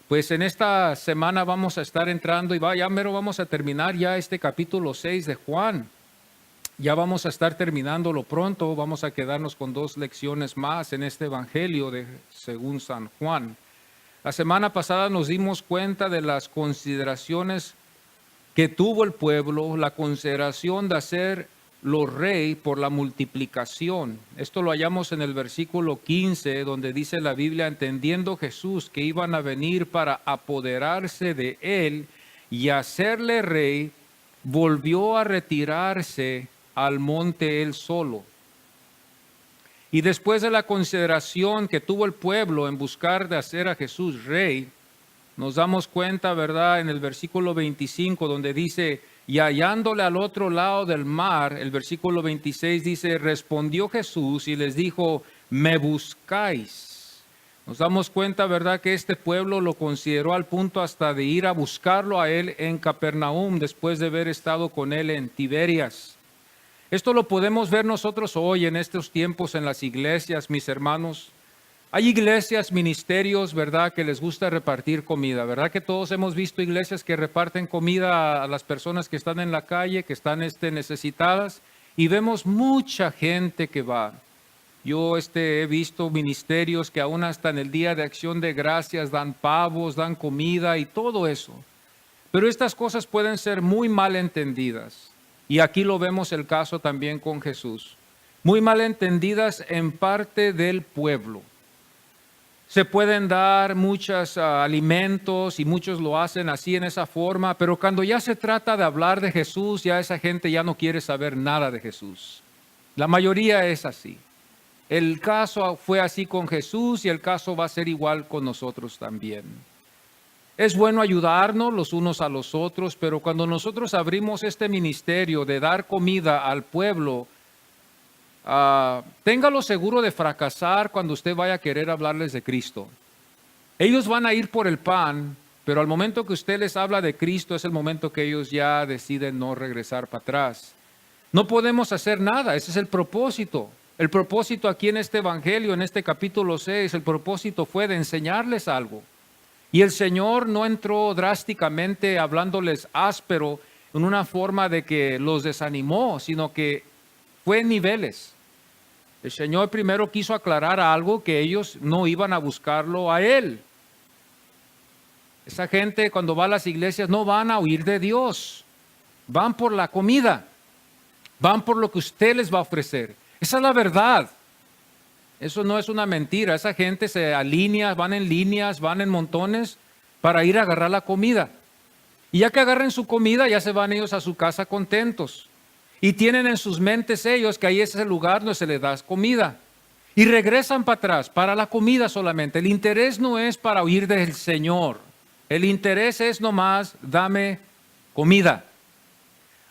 Pues en esta semana vamos a estar entrando y ya mero vamos a terminar ya este capítulo 6 de Juan. Ya vamos a estar terminándolo pronto, vamos a quedarnos con 2 lecciones más en este evangelio según San Juan. La semana pasada nos dimos cuenta de las consideraciones que tuvo el pueblo, la consideración de hacerlo rey por la multiplicación. Esto lo hallamos en el versículo 15, donde dice la Biblia, entendiendo Jesús que iban a venir para apoderarse de él y hacerle rey, volvió a retirarse al monte él solo. Y después de la consideración que tuvo el pueblo en buscar de hacer a Jesús rey, nos damos cuenta, ¿verdad?, en el versículo 25, donde dice, y hallándole al otro lado del mar, el versículo 26 dice, respondió Jesús y les dijo, ¿me buscáis? Nos damos cuenta, ¿verdad?, que este pueblo lo consideró al punto hasta de ir a buscarlo a él en Capernaum, después de haber estado con él en Tiberias. Esto lo podemos ver nosotros hoy en estos tiempos en las iglesias, mis hermanos. Hay iglesias, ministerios, ¿verdad?, que les gusta repartir comida, ¿verdad? Que todos hemos visto iglesias que reparten comida a las personas que están en la calle, que están necesitadas, y vemos mucha gente que va. Yo he visto ministerios que aún hasta en el Día de Acción de Gracias dan pavos, dan comida y todo eso. Pero estas cosas pueden ser muy mal entendidas. Y aquí lo vemos el caso también con Jesús. Muy mal entendidas en parte del pueblo. Se pueden dar muchos alimentos y muchos lo hacen así en esa forma, pero cuando ya se trata de hablar de Jesús, ya esa gente ya no quiere saber nada de Jesús. La mayoría es así. El caso fue así con Jesús y el caso va a ser igual con nosotros también. Es bueno ayudarnos los unos a los otros, pero cuando nosotros abrimos este ministerio de dar comida al pueblo, téngalo seguro de fracasar cuando usted vaya a querer hablarles de Cristo. Ellos van a ir por el pan, pero al momento que usted les habla de Cristo es el momento que ellos ya deciden no regresar para atrás. No podemos hacer nada, ese es el propósito. El propósito aquí en este evangelio, en este capítulo 6, el propósito fue de enseñarles algo. Y el Señor no entró drásticamente hablándoles áspero en una forma de que los desanimó, sino que fue en niveles. El Señor primero quiso aclarar algo que ellos no iban a buscarlo a Él. Esa gente cuando va a las iglesias no van a huir de Dios. Van por la comida. Van por lo que usted les va a ofrecer. Esa es la verdad. Eso no es una mentira. Esa gente se alinea, van en líneas, van en montones para ir a agarrar la comida. Y ya que agarren su comida, ya se van ellos a su casa contentos. Y tienen en sus mentes ellos que ahí es el lugar donde se les da comida. Y regresan para atrás, para la comida solamente. El interés no es para huir del Señor. El interés es nomás, dame comida.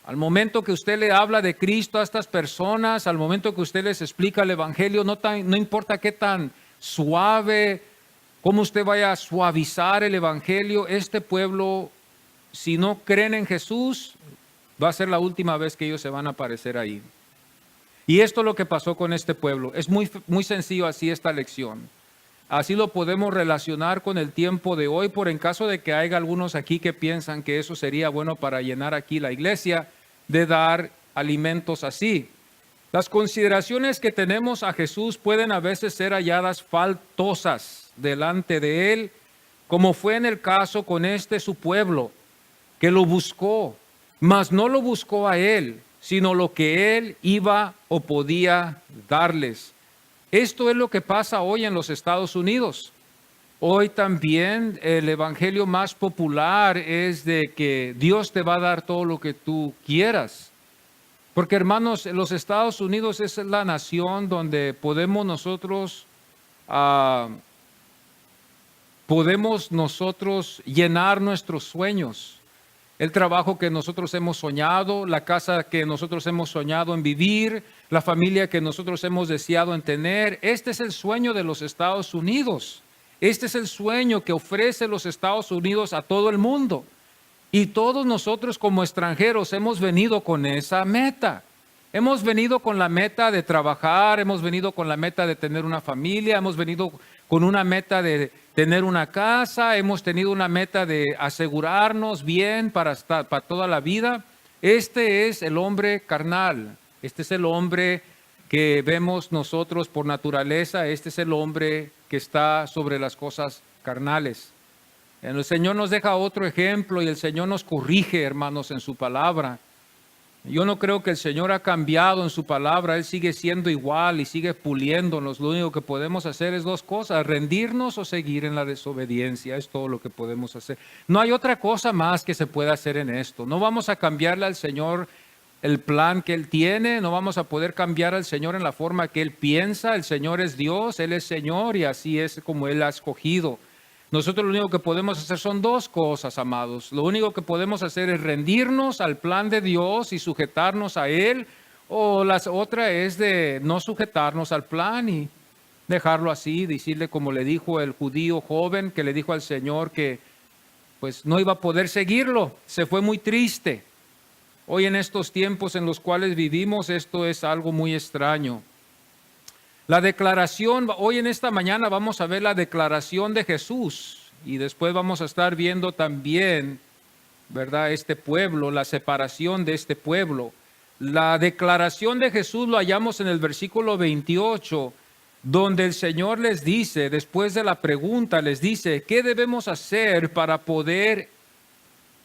Al momento que usted le habla de Cristo a estas personas, al momento que usted les explica el evangelio, no importa qué tan suave, cómo usted vaya a suavizar el evangelio, este pueblo, si no creen en Jesús, va a ser la última vez que ellos se van a aparecer ahí. Y esto es lo que pasó con este pueblo. Es muy sencillo así esta lección. Así lo podemos relacionar con el tiempo de hoy, por en caso de que haya algunos aquí que piensan que eso sería bueno para llenar aquí la iglesia, de dar alimentos así. Las consideraciones que tenemos a Jesús pueden a veces ser halladas faltosas delante de Él, como fue en el caso con su pueblo, que lo buscó, mas no lo buscó a Él, sino lo que Él iba o podía darles. Esto es lo que pasa hoy en los Estados Unidos. Hoy también el evangelio más popular es de que Dios te va a dar todo lo que tú quieras. Porque hermanos, los Estados Unidos es la nación donde podemos nosotros llenar nuestros sueños. El trabajo que nosotros hemos soñado, la casa que nosotros hemos soñado en vivir, la familia que nosotros hemos deseado en tener. Este es el sueño de los Estados Unidos. Este es el sueño que ofrece los Estados Unidos a todo el mundo. Y todos nosotros como extranjeros hemos venido con esa meta. Hemos venido con la meta de trabajar, hemos venido con la meta de tener una familia, hemos venido con una meta de tener una casa, hemos tenido una meta de asegurarnos bien para toda la vida. Este es el hombre carnal, este es el hombre que vemos nosotros por naturaleza, este es el hombre que está sobre las cosas carnales. El Señor nos deja otro ejemplo y el Señor nos corrige, hermanos, en su palabra. Yo no creo que el Señor ha cambiado en su palabra, Él sigue siendo igual y sigue puliéndonos. Lo único que podemos hacer es dos cosas, rendirnos o seguir en la desobediencia, es todo lo que podemos hacer. No hay otra cosa más que se pueda hacer en esto. No vamos a cambiarle al Señor el plan que Él tiene, no vamos a poder cambiar al Señor en la forma que Él piensa. El Señor es Dios, Él es Señor y así es como Él ha escogido. Nosotros lo único que podemos hacer son dos cosas, amados. Lo único que podemos hacer es rendirnos al plan de Dios y sujetarnos a Él, o la otra es de no sujetarnos al plan y dejarlo así, decirle como le dijo el judío joven que le dijo al Señor que pues no iba a poder seguirlo, se fue muy triste. Hoy en estos tiempos en los cuales vivimos, esto es algo muy extraño. La declaración, hoy en esta mañana vamos a ver la declaración de Jesús y después vamos a estar viendo también, ¿verdad? Este pueblo, la separación de este pueblo. La declaración de Jesús lo hallamos en el versículo 28, donde el Señor les dice, después de la pregunta, les dice, ¿qué debemos hacer para poder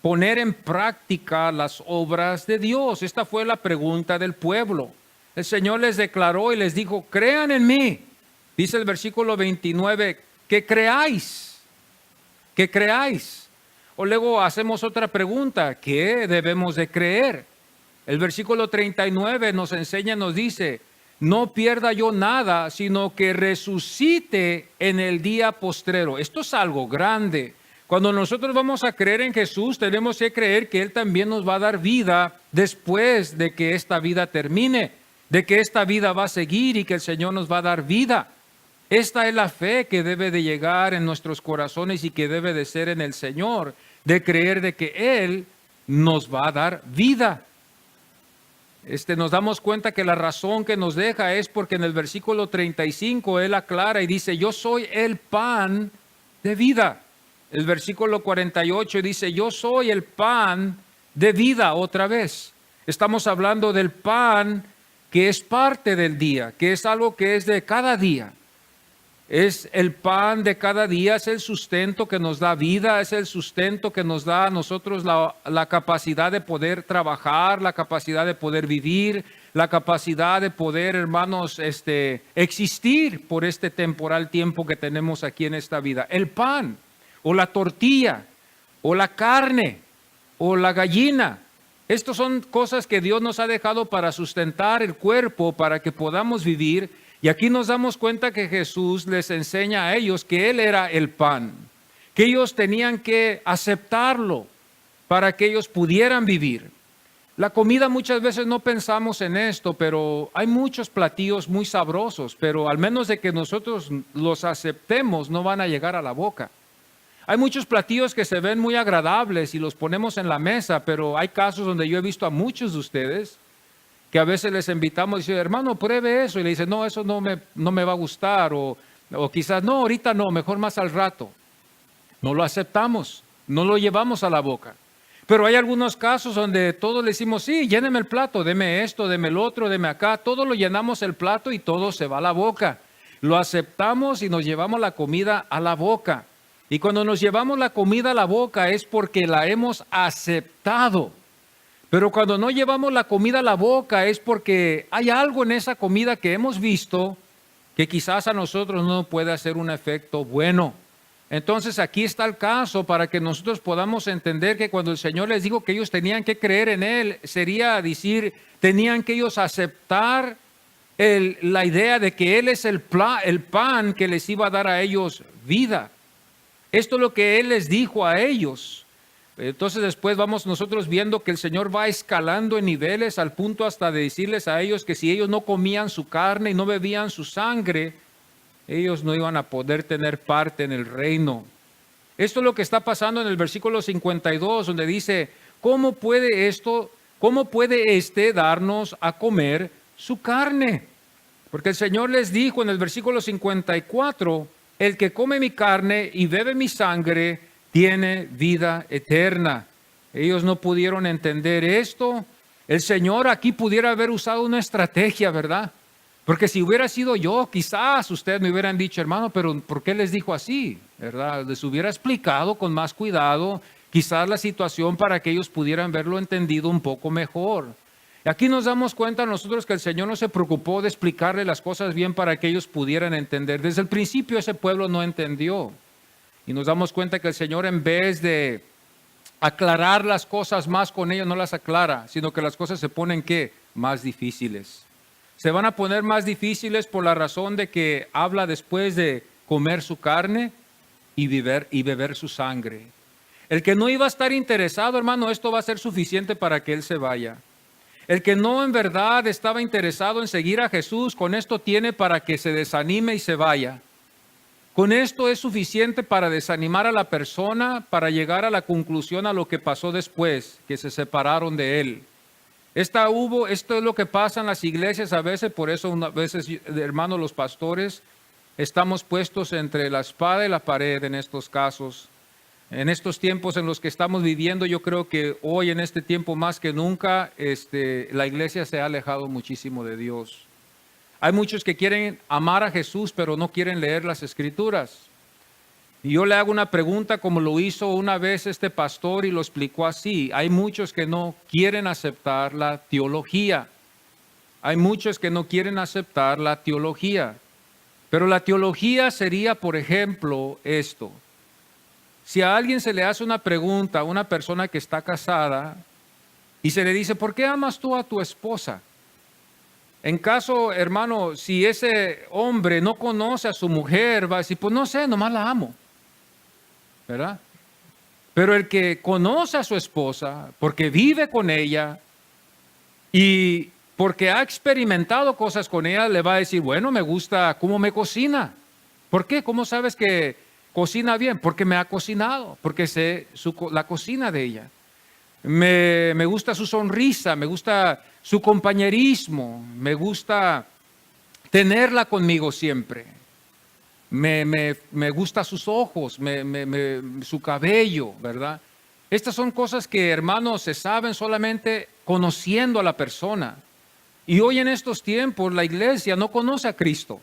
poner en práctica las obras de Dios? Esta fue la pregunta del pueblo. El Señor les declaró y les dijo, crean en mí. Dice el versículo 29, que creáis. O luego hacemos otra pregunta, ¿qué debemos de creer? El versículo 39 nos enseña, nos dice, no pierda yo nada, sino que resucite en el día postrero. Esto es algo grande. Cuando nosotros vamos a creer en Jesús, tenemos que creer que Él también nos va a dar vida después de que esta vida termine, de que esta vida va a seguir y que el Señor nos va a dar vida. Esta es la fe que debe de llegar en nuestros corazones y que debe de ser en el Señor, de creer de que Él nos va a dar vida. Nos damos cuenta que la razón que nos deja es porque en el versículo 35 Él aclara y dice, yo soy el pan de vida. El versículo 48 dice, yo soy el pan de vida otra vez. Estamos hablando del pan que es parte del día, que es algo que es de cada día. Es el pan de cada día, es el sustento que nos da vida, es el sustento que nos da a nosotros la capacidad de poder trabajar, la capacidad de poder vivir, la capacidad de poder, hermanos, existir por este temporal tiempo que tenemos aquí en esta vida. El pan, o la tortilla, o la carne, o la gallina. Estas son cosas que Dios nos ha dejado para sustentar el cuerpo, para que podamos vivir. Y aquí nos damos cuenta que Jesús les enseña a ellos que Él era el pan, que ellos tenían que aceptarlo para que ellos pudieran vivir. La comida muchas veces no pensamos en esto, pero hay muchos platillos muy sabrosos, pero al menos de que nosotros los aceptemos, no van a llegar a la boca. Hay muchos platillos que se ven muy agradables y los ponemos en la mesa, pero hay casos donde yo he visto a muchos de ustedes que a veces les invitamos y dicen, hermano, pruebe eso. Y le dicen, no, eso no me va a gustar. O quizás, no, ahorita no, mejor más al rato. No lo aceptamos, no lo llevamos a la boca. Pero hay algunos casos donde todos le decimos, sí, lléneme el plato, deme esto, deme el otro, deme acá. Todo lo llenamos el plato y todo se va a la boca. Lo aceptamos y nos llevamos la comida a la boca. Y cuando nos llevamos la comida a la boca es porque la hemos aceptado. Pero cuando no llevamos la comida a la boca es porque hay algo en esa comida que hemos visto que quizás a nosotros no puede hacer un efecto bueno. Entonces aquí está el caso para que nosotros podamos entender que cuando el Señor les dijo que ellos tenían que creer en Él, sería decir, tenían que ellos aceptar la idea de que Él es el pan que les iba a dar a ellos vida. Esto es lo que Él les dijo a ellos. Entonces después vamos nosotros viendo que el Señor va escalando en niveles al punto hasta de decirles a ellos que si ellos no comían su carne y no bebían su sangre, ellos no iban a poder tener parte en el reino. Esto es lo que está pasando en el versículo 52, donde dice, ¿cómo puede darnos a comer su carne? Porque el Señor les dijo en el versículo 54, El que come mi carne y bebe mi sangre tiene vida eterna. Ellos no pudieron entender esto. El Señor aquí pudiera haber usado una estrategia, ¿verdad? Porque si hubiera sido yo, quizás ustedes me hubieran dicho, hermano, pero ¿por qué les dijo así? ¿Verdad? Les hubiera explicado con más cuidado quizás la situación para que ellos pudieran verlo entendido un poco mejor. Aquí nos damos cuenta nosotros que el Señor no se preocupó de explicarle las cosas bien para que ellos pudieran entender. Desde el principio ese pueblo no entendió. Y nos damos cuenta que el Señor, en vez de aclarar las cosas más con ellos, no las aclara, sino que las cosas se ponen, ¿qué? Más difíciles. Se van a poner más difíciles por la razón de que habla después de comer su carne y beber su sangre. El que no iba a estar interesado, hermano, esto va a ser suficiente para que él se vaya. El que no en verdad estaba interesado en seguir a Jesús, con esto tiene para que se desanime y se vaya. Con esto es suficiente para desanimar a la persona, para llegar a la conclusión a lo que pasó después, que se separaron de él. Esto es lo que pasa en las iglesias a veces, por eso a veces, hermanos, los pastores, estamos puestos entre la espada y la pared en estos casos. En estos tiempos en los que estamos viviendo, yo creo que hoy en este tiempo más que nunca, la iglesia se ha alejado muchísimo de Dios. Hay muchos que quieren amar a Jesús, pero no quieren leer las Escrituras. Y yo le hago una pregunta como lo hizo una vez este pastor y lo explicó así. Hay muchos que no quieren aceptar la teología. Hay muchos que no quieren aceptar la teología. Pero la teología sería, por ejemplo, esto. Si a alguien se le hace una pregunta a una persona que está casada y se le dice, ¿por qué amas tú a tu esposa? En caso, hermano, si ese hombre no conoce a su mujer, va a decir, pues no sé, nomás la amo. ¿Verdad? Pero el que conoce a su esposa, porque vive con ella y porque ha experimentado cosas con ella, le va a decir, bueno, me gusta cómo me cocina. ¿Por qué? ¿Cómo sabes que cocina bien? Porque me ha cocinado, porque sé la cocina de ella. Me gusta su sonrisa, me gusta su compañerismo, me gusta tenerla conmigo siempre. Me gusta sus ojos, su cabello, ¿verdad? Estas son cosas que, hermanos, se saben solamente conociendo a la persona. Y hoy en estos tiempos la iglesia no conoce a Cristo.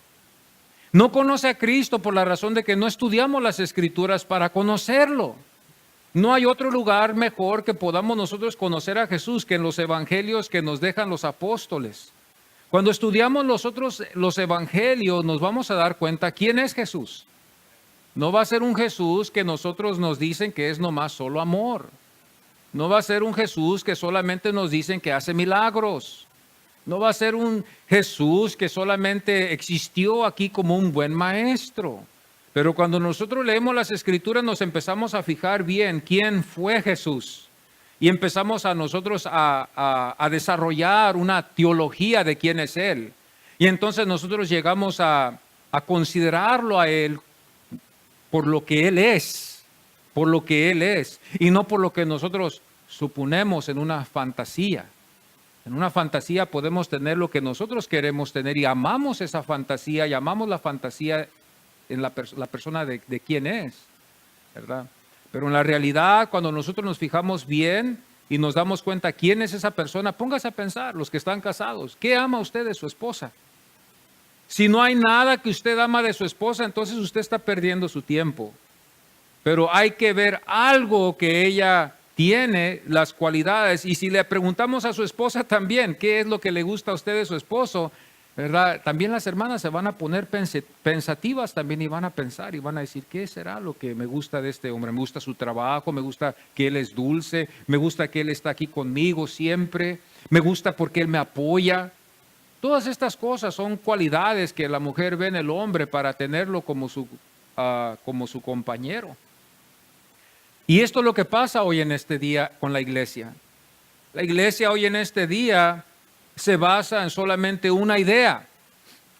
No conoce a Cristo por la razón de que no estudiamos las Escrituras para conocerlo. No hay otro lugar mejor que podamos nosotros conocer a Jesús que en los evangelios que nos dejan los apóstoles. Cuando estudiamos nosotros los evangelios nos vamos a dar cuenta quién es Jesús. No va a ser un Jesús que nosotros nos dicen que es nomás solo amor. No va a ser un Jesús que solamente nos dicen que hace milagros. No va a ser un Jesús que solamente existió aquí como un buen maestro. Pero cuando nosotros leemos las Escrituras nos empezamos a fijar bien quién fue Jesús. Y empezamos a nosotros a desarrollar una teología de quién es Él. Y entonces nosotros llegamos a considerarlo a Él por lo que Él es. Por lo que Él es. Y no por lo que nosotros suponemos en una fantasía. En una fantasía podemos tener lo que nosotros queremos tener y amamos esa fantasía y amamos la fantasía en la persona de quién es, ¿verdad? Pero en la realidad, cuando nosotros nos fijamos bien y nos damos cuenta quién es esa persona, póngase a pensar, los que están casados, ¿qué ama usted de su esposa? Si no hay nada que usted ama de su esposa, entonces usted está perdiendo su tiempo. Pero hay que ver algo que ella tiene, las cualidades. Y si le preguntamos a su esposa también, ¿qué es lo que le gusta a usted de su esposo? ¿Verdad? También las hermanas se van a poner pensativas también y van a pensar y van a decir, ¿qué será lo que me gusta de este hombre? Me gusta su trabajo, me gusta que él es dulce, me gusta que él está aquí conmigo siempre, me gusta porque él me apoya. Todas estas cosas son cualidades que la mujer ve en el hombre para tenerlo como su compañero. Y esto es lo que pasa hoy en este día con la iglesia. La iglesia hoy en este día se basa en solamente una idea.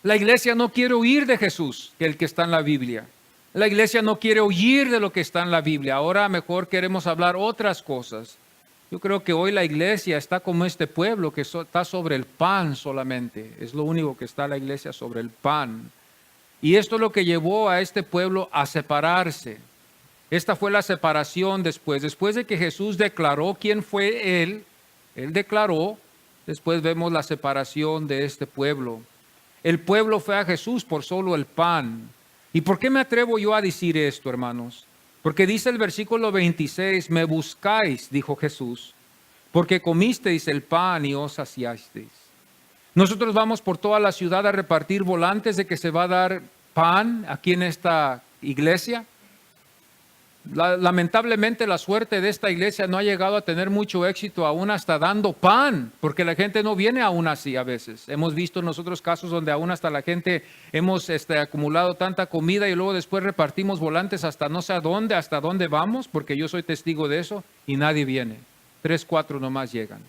La iglesia no quiere oír de Jesús, que el que está en la Biblia. La iglesia no quiere oír de lo que está en la Biblia. Ahora mejor queremos hablar otras cosas. Yo creo que hoy la iglesia está como este pueblo que está sobre el pan solamente. Es lo único que está la iglesia, sobre el pan. Y esto es lo que llevó a este pueblo a separarse. Esta fue la separación después. Después de que Jesús declaró quién fue Él declaró, después vemos la separación de este pueblo. El pueblo fue a Jesús por solo el pan. ¿Y por qué me atrevo yo a decir esto, hermanos? Porque dice el versículo 26, me buscáis, dijo Jesús, porque comisteis el pan y os saciasteis. Nosotros vamos por toda la ciudad a repartir volantes de que se va a dar pan aquí en esta iglesia. Lamentablemente la suerte de esta iglesia no ha llegado a tener mucho éxito aún hasta dando pan, porque la gente no viene aún así a veces. Hemos visto nosotros casos donde aún hasta la gente hemos acumulado tanta comida y luego después repartimos volantes hasta no sé a dónde, hasta dónde vamos, porque yo soy testigo de eso y nadie viene. 3, 4 nomás llegan.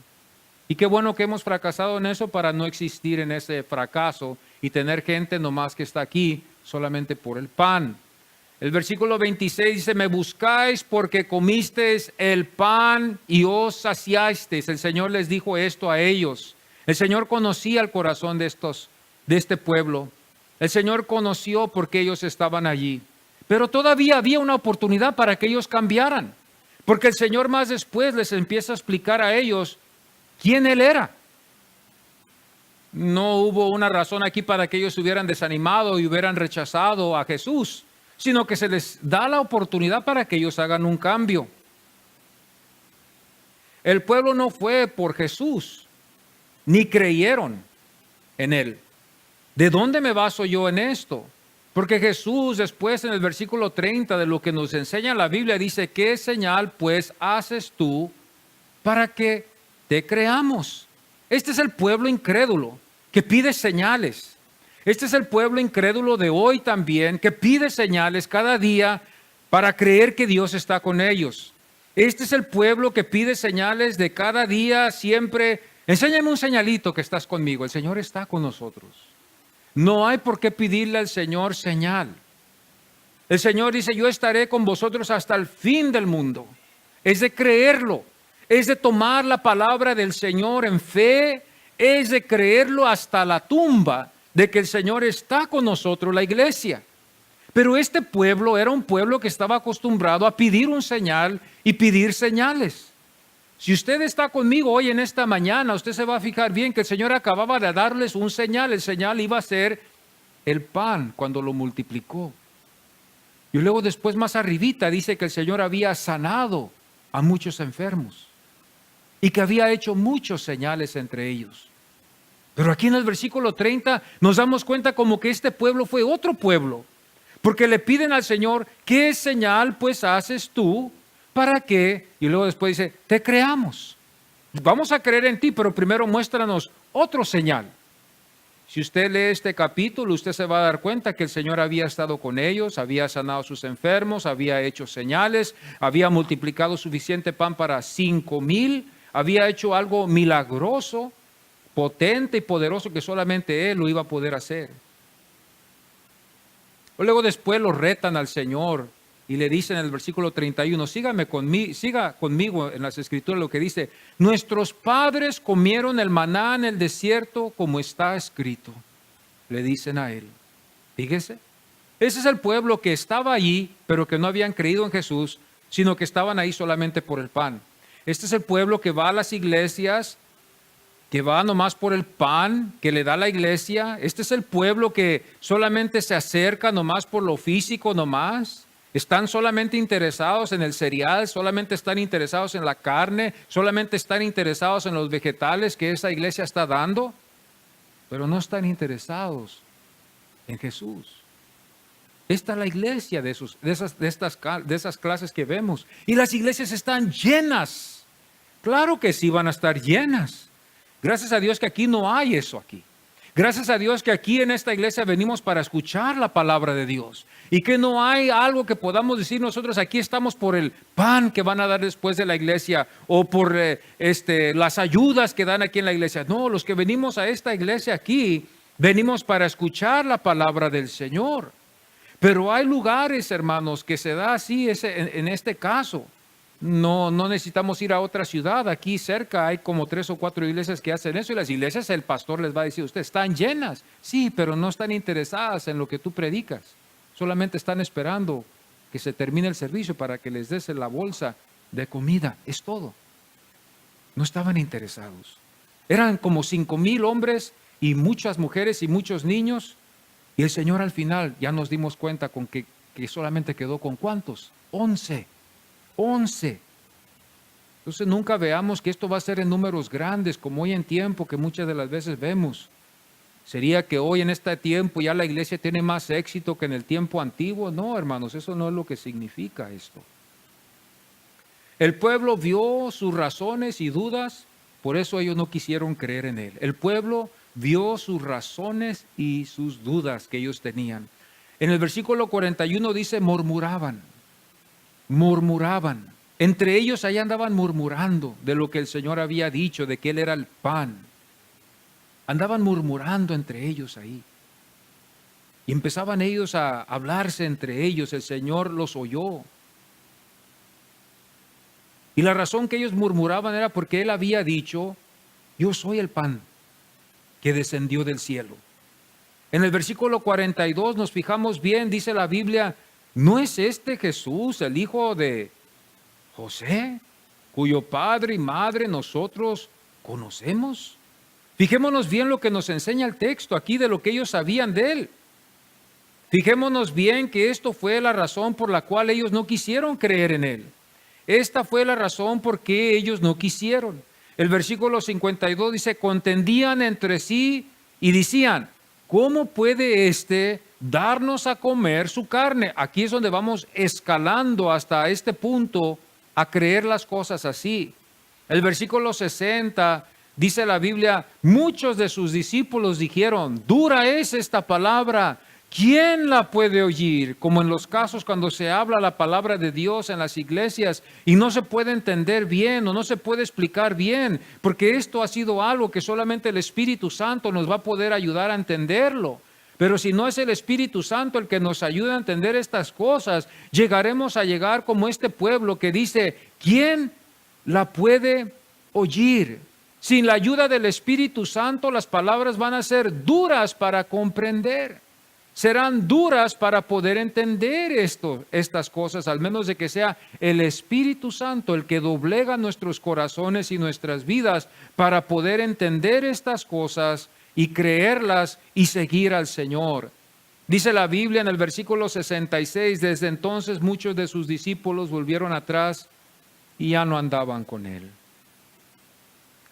Y qué bueno que hemos fracasado en eso para no existir en ese fracaso y tener gente nomás que está aquí solamente por el pan. El versículo 26 dice, me buscáis porque comisteis el pan y os saciasteis. El Señor les dijo esto a ellos. El Señor conocía el corazón de este pueblo. El Señor conoció por qué ellos estaban allí. Pero todavía había una oportunidad para que ellos cambiaran. Porque el Señor más después les empieza a explicar a ellos quién Él era. No hubo una razón aquí para que ellos hubieran desanimado y hubieran rechazado a Jesús, sino que se les da la oportunidad para que ellos hagan un cambio. El pueblo no fue por Jesús, ni creyeron en Él. ¿De dónde me baso yo en esto? Porque Jesús después en el versículo 30 de lo que nos enseña la Biblia dice, ¿qué señal pues haces tú para que te creamos? Este es el pueblo incrédulo que pide señales. Este es el pueblo incrédulo de hoy también, que pide señales cada día para creer que Dios está con ellos. Este es el pueblo que pide señales de cada día, siempre. Enséñame un señalito que estás conmigo. El Señor está con nosotros. No hay por qué pedirle al Señor señal. El Señor dice, yo estaré con vosotros hasta el fin del mundo. Es de creerlo, es de tomar la palabra del Señor en fe, es de creerlo hasta la tumba, de que el Señor está con nosotros, la iglesia. Pero este pueblo era un pueblo que estaba acostumbrado a pedir un señal y pedir señales. Si usted está conmigo hoy en esta mañana, usted se va a fijar bien que el Señor acababa de darles un señal. El señal iba a ser el pan cuando lo multiplicó. Y luego después más arribita dice que el Señor había sanado a muchos enfermos y que había hecho muchos señales entre ellos. Pero aquí en el versículo 30 nos damos cuenta como que este pueblo fue otro pueblo. Porque le piden al Señor, ¿qué señal pues haces tú para que? Y luego después dice, te creamos. Vamos a creer en ti, pero primero muéstranos otro señal. Si usted lee este capítulo, usted se va a dar cuenta que el Señor había estado con ellos, había sanado a sus enfermos, había hecho señales, había multiplicado suficiente pan para 5,000, había hecho algo milagroso, potente y poderoso que solamente Él lo iba a poder hacer. Luego después lo retan al Señor y le dicen en el versículo 31, siga conmigo en las escrituras lo que dice, nuestros padres comieron el maná en el desierto como está escrito, le dicen a Él. Fíjese, ese es el pueblo que estaba allí, pero que no habían creído en Jesús, sino que estaban ahí solamente por el pan. Este es el pueblo que va a las iglesias, que va nomás por el pan que le da la iglesia. Este es el pueblo que solamente se acerca nomás por lo físico nomás. Están solamente interesados en el cereal, solamente están interesados en la carne, solamente están interesados en los vegetales que esa iglesia está dando, pero no están interesados en Jesús. Esta es la iglesia de esas clases que vemos. Y las iglesias están llenas. Claro que sí van a estar llenas. Gracias a Dios que aquí no hay eso aquí. Gracias a Dios que aquí en esta iglesia venimos para escuchar la palabra de Dios. Y que no hay algo que podamos decir nosotros, aquí estamos por el pan que van a dar después de la iglesia o por las ayudas que dan aquí en la iglesia. No, los que venimos a esta iglesia aquí, venimos para escuchar la palabra del Señor. Pero hay lugares, hermanos, que se da así en este caso. No necesitamos ir a otra ciudad. Aquí cerca hay como 3 o 4 iglesias que hacen eso y las iglesias el pastor les va a decir, ustedes están llenas. Sí, pero no están interesadas en lo que tú predicas. Solamente están esperando que se termine el servicio para que les des la bolsa de comida. Es todo. No estaban interesados. Eran como 5,000 hombres y muchas mujeres y muchos niños. Y el Señor al final ya nos dimos cuenta con que solamente quedó con ¿cuántos? 11. Entonces nunca veamos que esto va a ser en números grandes como hoy en tiempo que muchas de las veces vemos. ¿Sería que hoy en este tiempo ya la iglesia tiene más éxito que en el tiempo antiguo? No, hermanos, eso no es lo que significa esto. El pueblo vio sus razones y dudas, por eso ellos no quisieron creer en él. El pueblo vio sus razones y sus dudas que ellos tenían. En el versículo 41 dice murmuraban. Entre ellos ahí andaban murmurando de lo que el Señor había dicho, de que Él era el pan. Andaban murmurando entre ellos ahí. Y empezaban ellos a hablarse entre ellos. El Señor los oyó. Y la razón que ellos murmuraban era porque Él había dicho, yo soy el pan que descendió del cielo. En el versículo 42 nos fijamos bien, dice la Biblia, ¿no es este Jesús, el hijo de José, cuyo padre y madre nosotros conocemos? Fijémonos bien lo que nos enseña el texto aquí de lo que ellos sabían de él. Fijémonos bien que esto fue la razón por la cual ellos no quisieron creer en él. Esta fue la razón por qué ellos no quisieron. El versículo 52 dice, contendían entre sí y decían, ¿cómo puede éste darnos a comer su carne? Aquí es donde vamos escalando hasta este punto a creer las cosas así. El versículo 60 dice la Biblia, muchos de sus discípulos dijeron, dura es esta palabra, ¿quién la puede oír? Como en los casos cuando se habla la palabra de Dios en las iglesias y no se puede entender bien o no se puede explicar bien, porque esto ha sido algo que solamente el Espíritu Santo nos va a poder ayudar a entenderlo. Pero si no es el Espíritu Santo el que nos ayuda a entender estas cosas, llegaremos a llegar como este pueblo que dice, ¿quién la puede oír? Sin la ayuda del Espíritu Santo, las palabras van a ser duras para comprender. Serán duras para poder entender estas cosas, al menos de que sea el Espíritu Santo el que doblega nuestros corazones y nuestras vidas para poder entender estas cosas y creerlas y seguir al Señor. Dice la Biblia en el versículo 66, desde entonces muchos de sus discípulos volvieron atrás y ya no andaban con él.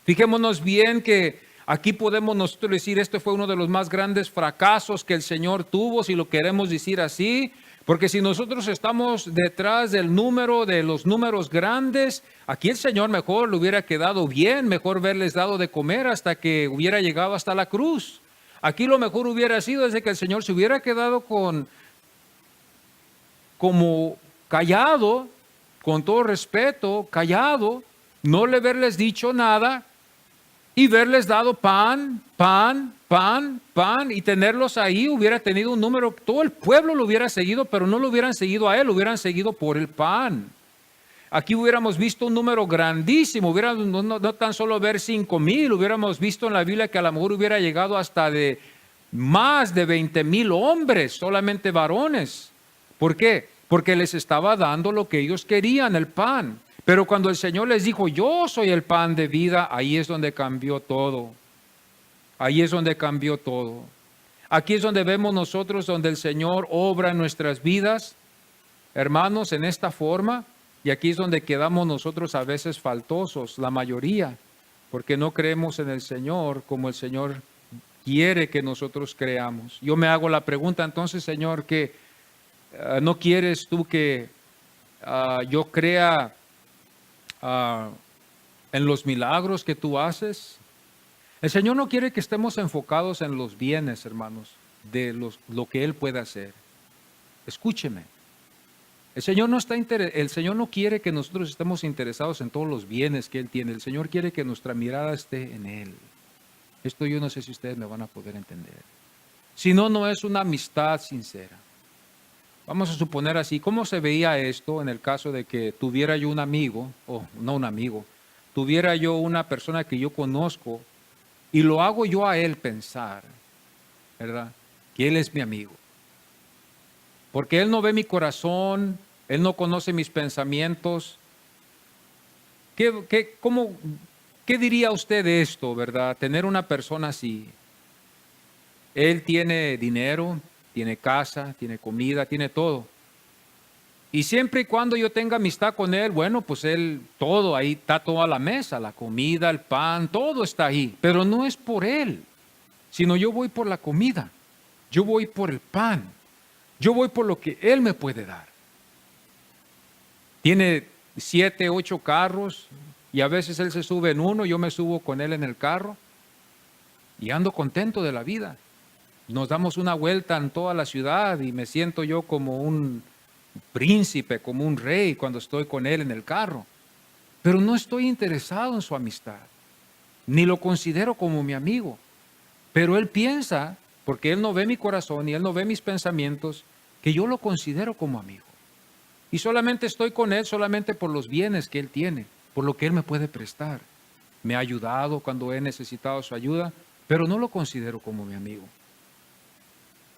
Fijémonos bien que aquí podemos nosotros decir, este fue uno de los más grandes fracasos que el Señor tuvo, si lo queremos decir así, porque si nosotros estamos detrás del número, de los números grandes, aquí el Señor mejor le hubiera quedado bien, mejor verles dado de comer hasta que hubiera llegado hasta la cruz. Aquí lo mejor hubiera sido desde que el Señor se hubiera quedado como callado, con todo respeto, callado, no le haberles dicho nada, y verles dado pan, y tenerlos ahí, hubiera tenido un número, todo el pueblo lo hubiera seguido, pero no lo hubieran seguido a él, lo hubieran seguido por el pan. Aquí hubiéramos visto un número grandísimo, no tan solo ver 5,000, hubiéramos visto en la Biblia que a lo mejor hubiera llegado hasta de más de 20,000 hombres, solamente varones. ¿Por qué? Porque les estaba dando lo que ellos querían, el pan. Pero cuando el Señor les dijo, yo soy el pan de vida, ahí es donde cambió todo. Ahí es donde cambió todo. Aquí es donde vemos nosotros, donde el Señor obra en nuestras vidas, hermanos, en esta forma. Y aquí es donde quedamos nosotros a veces faltosos, la mayoría, porque no creemos en el Señor como el Señor quiere que nosotros creamos. Yo me hago la pregunta, entonces, Señor, que ¿no quieres tú que yo crea en los milagros que tú haces? El Señor no quiere que estemos enfocados en los bienes, hermanos, de lo que Él puede hacer. Escúcheme. El Señor no quiere que nosotros estemos interesados en todos los bienes que Él tiene. El Señor quiere que nuestra mirada esté en Él. Esto yo no sé si ustedes me van a poder entender. Si no, no es una amistad sincera. Vamos a suponer así, ¿cómo se veía esto en el caso de que tuviera yo un amigo, o no un amigo, tuviera yo una persona que yo conozco y lo hago yo a él pensar, ¿verdad? Que él es mi amigo. Porque él no ve mi corazón, él no conoce mis pensamientos. ¿Qué diría usted de esto, verdad? Tener una persona así. Él tiene dinero, tiene casa, tiene comida, tiene todo. Y siempre y cuando yo tenga amistad con él, bueno, pues él, todo, ahí está toda la mesa, la comida, el pan, todo está ahí. Pero no es por él, sino yo voy por la comida, yo voy por el pan, yo voy por lo que él me puede dar. Tiene 7, 8 carros y a veces él se sube en uno, yo me subo con él en el carro y ando contento de la vida. Nos damos una vuelta en toda la ciudad y me siento yo como un príncipe, como un rey cuando estoy con él en el carro. Pero no estoy interesado en su amistad, ni lo considero como mi amigo. Pero él piensa, porque él no ve mi corazón y él no ve mis pensamientos, que yo lo considero como amigo. Y solamente estoy con él solamente por los bienes que él tiene, por lo que él me puede prestar. Me ha ayudado cuando he necesitado su ayuda, pero no lo considero como mi amigo.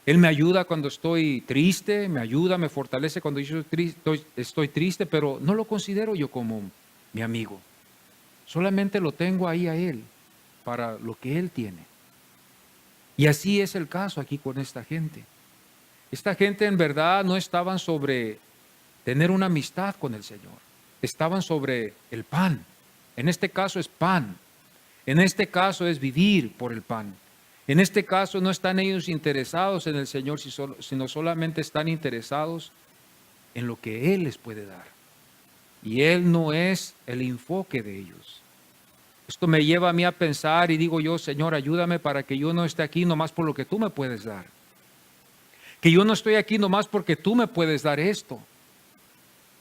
Él me ayuda cuando estoy triste, me ayuda, me fortalece cuando yo estoy triste, pero no lo considero yo como mi amigo. Solamente lo tengo ahí a él para lo que él tiene. Y así es el caso aquí con esta gente. Esta gente en verdad no estaban sobre tener una amistad con el Señor. Estaban sobre el pan. En este caso es pan. En este caso es vivir por el pan. En este caso no están ellos interesados en el Señor, sino solamente están interesados en lo que Él les puede dar. Y Él no es el enfoque de ellos. Esto me lleva a mí a pensar y digo yo, Señor, ayúdame para que yo no esté aquí nomás por lo que tú me puedes dar. Que yo no estoy aquí nomás porque tú me puedes dar esto.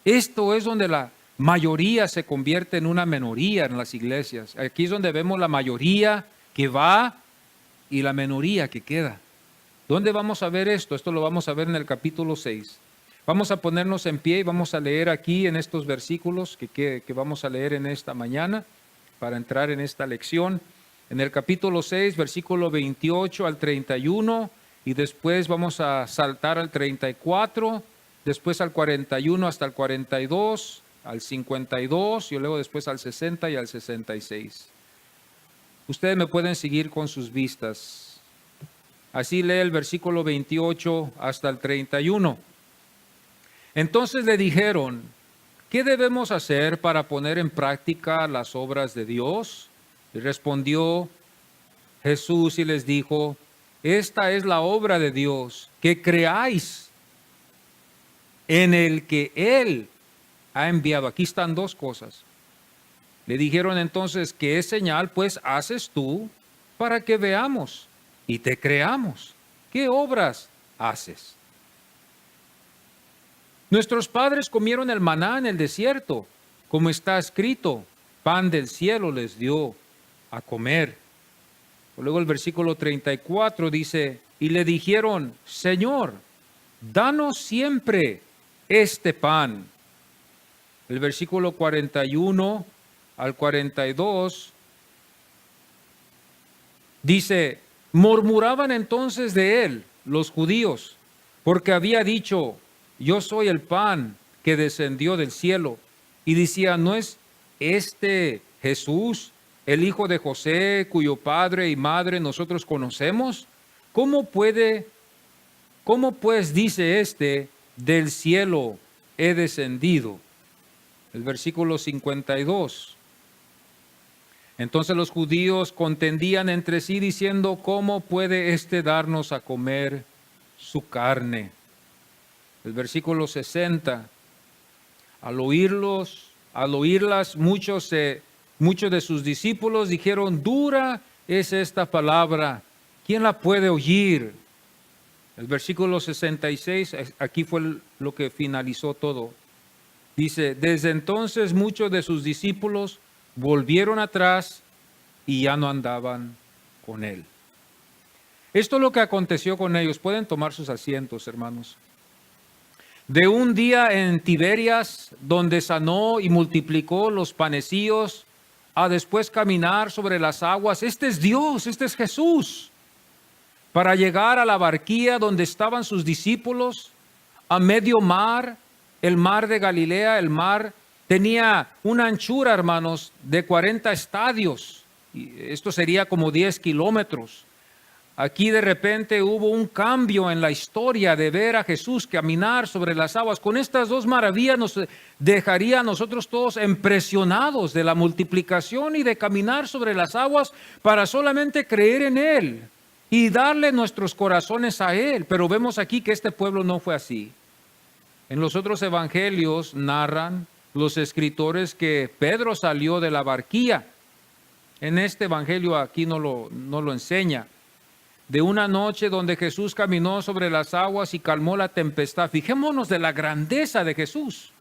Esto es donde la mayoría se convierte en una minoría en las iglesias. Aquí es donde vemos la mayoría que va y la minoría que queda. ¿Dónde vamos a ver esto? Esto lo vamos a ver en el capítulo 6. Vamos a ponernos en pie y vamos a leer aquí en estos versículos que vamos a leer en esta mañana para entrar en esta lección. En el capítulo 6, versículo 28 al 31 y después vamos a saltar al 34, después al 41 hasta el 42, al 52 y luego después al 60 y al 66. Ustedes me pueden seguir con sus vistas. Así lee el versículo 28 hasta el 31. Entonces le dijeron, ¿qué debemos hacer para poner en práctica las obras de Dios? Y respondió Jesús y les dijo, esta es la obra de Dios, que creáis en el que Él ha enviado. Aquí están dos cosas. Le dijeron entonces, ¿qué señal pues haces tú para que veamos y te creamos? ¿Qué obras haces? Nuestros padres comieron el maná en el desierto, como está escrito, pan del cielo les dio a comer. Luego el versículo 34 dice, y le dijeron, Señor, danos siempre este pan. El versículo 41 al 42 dice, murmuraban entonces de él los judíos, porque había dicho, yo soy el pan que descendió del cielo. Y decía, ¿no es este Jesús, el hijo de José, cuyo padre y madre nosotros conocemos? ¿Cómo pues dice este, del cielo he descendido? El versículo 52. Entonces los judíos contendían entre sí diciendo, ¿cómo puede éste darnos a comer su carne? El versículo 60. Al oírlas, muchos de sus discípulos dijeron, dura es esta palabra, ¿quién la puede oír? El versículo 66, aquí fue lo que finalizó todo. Dice, desde entonces muchos de sus discípulos volvieron atrás y ya no andaban con él. Esto es lo que aconteció con ellos. Pueden tomar sus asientos, hermanos. de un día en Tiberias, donde sanó y multiplicó los panecillos, a después caminar sobre las aguas. Este es Dios, este es Jesús. Para llegar a la barquilla donde estaban sus discípulos, a medio mar, el mar de Galilea. El mar tenía una anchura, hermanos, de 40 estadios. Y esto sería como 10 kilómetros. Aquí de repente hubo un cambio en la historia de ver a Jesús caminar sobre las aguas. Con estas dos maravillas nos dejaría a nosotros todos impresionados de la multiplicación y de caminar sobre las aguas para solamente creer en Él y darle nuestros corazones a Él. Pero vemos aquí que este pueblo no fue así. En los otros evangelios narran los escritores que Pedro salió de la barquilla. En este evangelio aquí no lo enseña. De una noche donde Jesús caminó sobre las aguas y calmó la tempestad. Fijémonos de la grandeza de Jesús,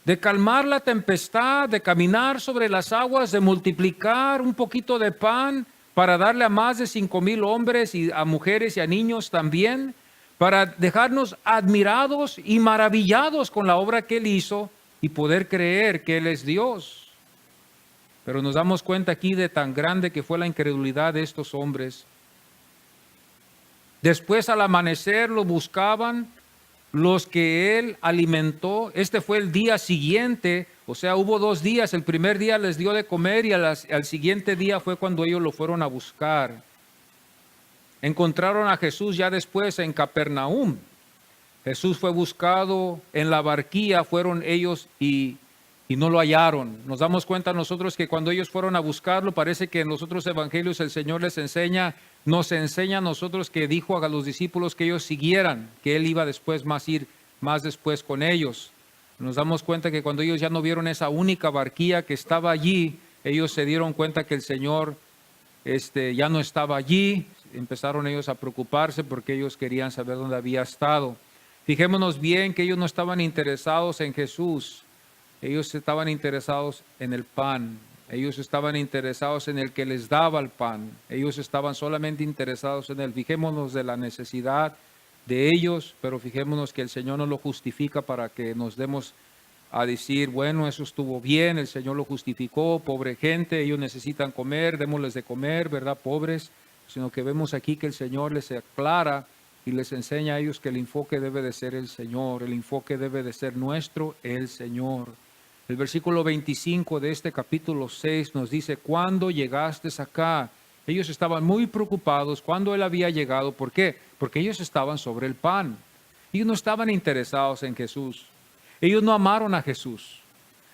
de calmar la tempestad, de caminar sobre las aguas, de multiplicar un poquito de pan para darle a más de 5,000 hombres y a mujeres y a niños también, para dejarnos admirados y maravillados con la obra que Él hizo y poder creer que Él es Dios. Pero nos damos cuenta aquí de tan grande que fue la incredulidad de estos hombres. Después al amanecer lo buscaban los que Él alimentó. Este fue el día siguiente, o sea, hubo 2 días. El primer día les dio de comer y al siguiente día fue cuando ellos lo fueron a buscar. Encontraron a Jesús ya después en Capernaum. Jesús fue buscado en la barquilla, fueron ellos y no lo hallaron. Nos damos cuenta nosotros que cuando ellos fueron a buscarlo, parece que en los otros evangelios el Señor nos enseña a nosotros que dijo a los discípulos que ellos siguieran, que Él iba después ir más después con ellos. Nos damos cuenta que cuando ellos ya no vieron esa única barquilla que estaba allí, ellos se dieron cuenta que el Señor ya no estaba allí. Empezaron ellos a preocuparse porque ellos querían saber dónde había estado. Fijémonos bien que ellos no estaban interesados en Jesús. Ellos estaban interesados en el pan. Ellos estaban interesados en el que les daba el pan. Ellos estaban solamente interesados en Él. Fijémonos de la necesidad de ellos, pero fijémonos que el Señor nos lo justifica para que nos demos a decir, bueno, eso estuvo bien, el Señor lo justificó, pobre gente, ellos necesitan comer, démosles de comer, ¿verdad? Pobres, sino que vemos aquí que el Señor les aclara y les enseña a ellos que el enfoque debe de ser el Señor, el enfoque debe de ser nuestro, el Señor. El versículo 25 de este capítulo 6 nos dice, ¿cuándo llegaste acá? Ellos estaban muy preocupados cuando Él había llegado. ¿Por qué? Porque ellos estaban sobre el pan. Ellos no estaban interesados en Jesús. Ellos no amaron a Jesús.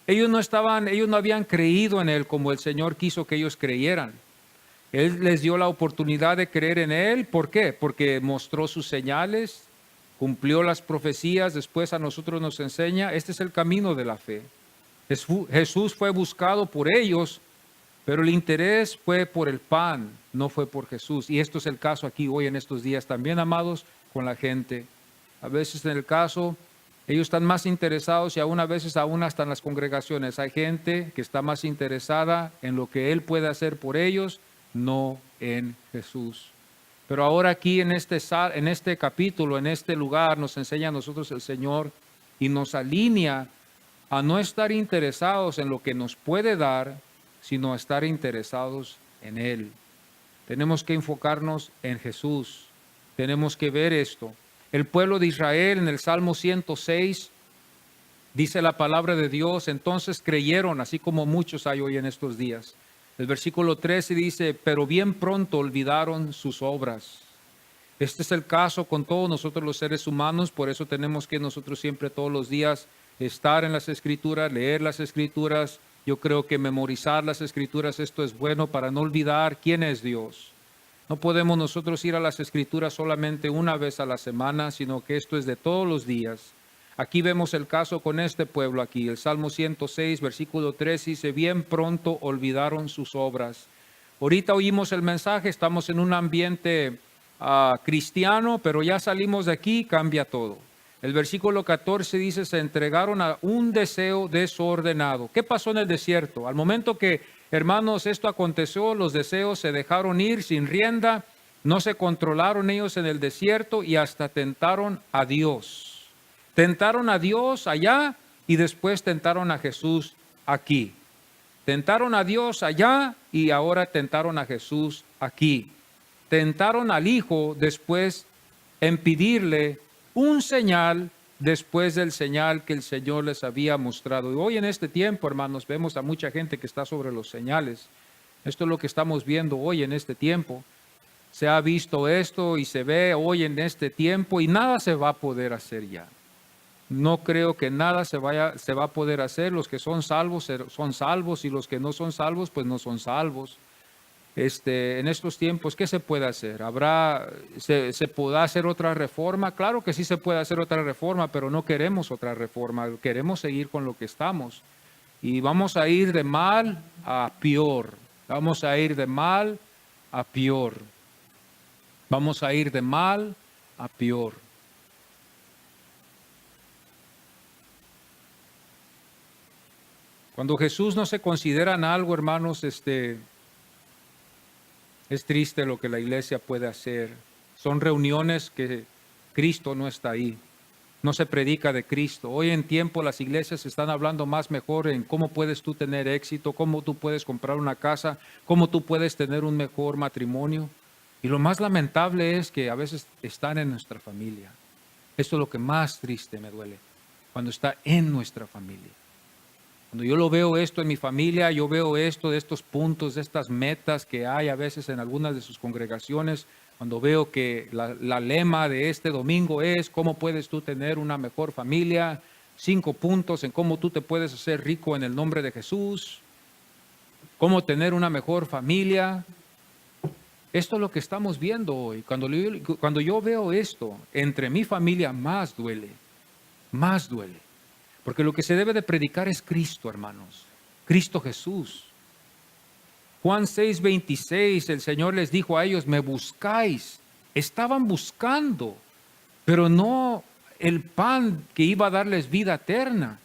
Ellos no habían creído en Él como el Señor quiso que ellos creyeran. Él les dio la oportunidad de creer en Él. ¿Por qué? Porque mostró sus señales, cumplió las profecías, después a nosotros nos enseña. Este es el camino de la fe. Jesús fue buscado por ellos, pero el interés fue por el pan, no fue por Jesús. Y esto es el caso aquí hoy en estos días también, amados, con la gente. A veces en el caso, ellos están más interesados y a veces hasta en las congregaciones. Hay gente que está más interesada en lo que Él puede hacer por ellos, no en Jesús. Pero ahora aquí en este capítulo, en este lugar, nos enseña a nosotros el Señor y nos alinea a no estar interesados en lo que nos puede dar, sino a estar interesados en Él. Tenemos que enfocarnos en Jesús. Tenemos que ver esto. El pueblo de Israel en el Salmo 106 dice la palabra de Dios, entonces creyeron, así como muchos hay hoy en estos días. El versículo 13 dice, pero bien pronto olvidaron sus obras. Este es el caso con todos nosotros los seres humanos, por eso tenemos que nosotros siempre todos los días estar en las Escrituras, leer las Escrituras. Yo creo que memorizar las Escrituras, esto es bueno para no olvidar quién es Dios. No podemos nosotros ir a las Escrituras solamente una vez a la semana, sino que esto es de todos los días. Aquí vemos el caso con este pueblo aquí. El Salmo 106, versículo 3 dice, bien pronto olvidaron sus obras. Ahorita oímos el mensaje, estamos en un ambiente cristiano, pero ya salimos de aquí, cambia todo. El versículo 14 dice, se entregaron a un deseo desordenado. ¿Qué pasó en el desierto? Al momento que, hermanos, esto aconteció, los deseos se dejaron ir sin rienda, no se controlaron ellos en el desierto y hasta tentaron a Dios. Tentaron a Dios allá y después tentaron a Jesús aquí. Tentaron a Dios allá y ahora tentaron a Jesús aquí. Tentaron al Hijo después en pedirle un señal después del señal que el Señor les había mostrado. Y hoy en este tiempo, hermanos, vemos a mucha gente que está sobre los señales. Esto es lo que estamos viendo hoy en este tiempo. Se ha visto esto y se ve hoy en este tiempo y nada se va a poder hacer ya. No creo que nada se va a poder hacer. Los que son salvos y los que no son salvos, pues no son salvos. En estos tiempos, ¿qué se puede hacer? ¿Se podrá hacer otra reforma? Claro que sí se puede hacer otra reforma, pero no queremos otra reforma. Queremos seguir con lo que estamos. Y vamos a ir de mal a peor. Vamos a ir de mal a peor. Vamos a ir de mal a peor. Cuando Jesús no se considera en algo, hermanos, es triste lo que la iglesia puede hacer. Son reuniones que Cristo no está ahí. No se predica de Cristo. Hoy en tiempo las iglesias están hablando más mejor en cómo puedes tú tener éxito, cómo tú puedes comprar una casa, cómo tú puedes tener un mejor matrimonio. Y lo más lamentable es que a veces están en nuestra familia. Esto es lo que más triste me duele, cuando está en nuestra familia. Cuando yo lo veo esto en mi familia, yo veo esto de estos puntos, de estas metas que hay a veces en algunas de sus congregaciones, cuando veo que la lema de este domingo es ¿cómo puedes tú tener una mejor familia? 5 puntos en cómo tú te puedes hacer rico en el nombre de Jesús. Cómo tener una mejor familia. Esto es lo que estamos viendo hoy. Cuando yo veo esto, entre mi familia más duele. Más duele. Porque lo que se debe de predicar es Cristo, hermanos. Cristo Jesús. Juan 6:26, el Señor les dijo a ellos, me buscáis. Estaban buscando, pero no el pan que iba a darles vida eterna,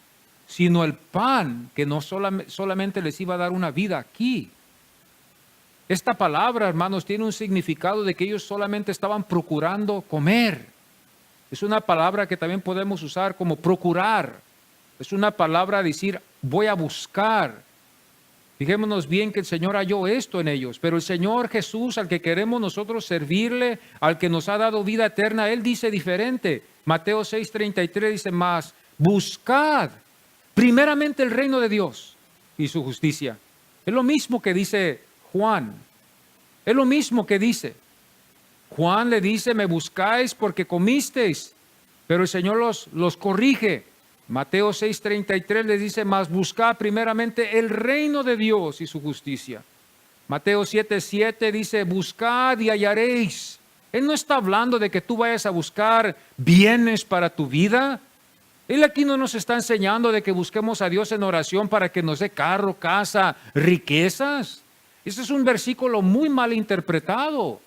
sino el pan que no solamente les iba a dar una vida aquí. Esta palabra, hermanos, tiene un significado de que ellos solamente estaban procurando comer. Es una palabra que también podemos usar como procurar. Es una palabra decir, voy a buscar. Fijémonos bien que el Señor halló esto en ellos, pero el Señor Jesús, al que queremos nosotros servirle, al que nos ha dado vida eterna, Él dice diferente. Mateo 6:33 dice más, buscad primeramente el reino de Dios y su justicia. Es lo mismo que dice Juan. Es lo mismo que dice. Juan le dice, me buscáis porque comisteis, pero el Señor los corrige. Mateo 6:33 les dice, mas buscad primeramente el reino de Dios y su justicia. Mateo 7:7 dice, buscad y hallaréis. Él no está hablando de que tú vayas a buscar bienes para tu vida. Él aquí no nos está enseñando de que busquemos a Dios en oración para que nos dé carro, casa, riquezas. Ese es un versículo muy mal interpretado.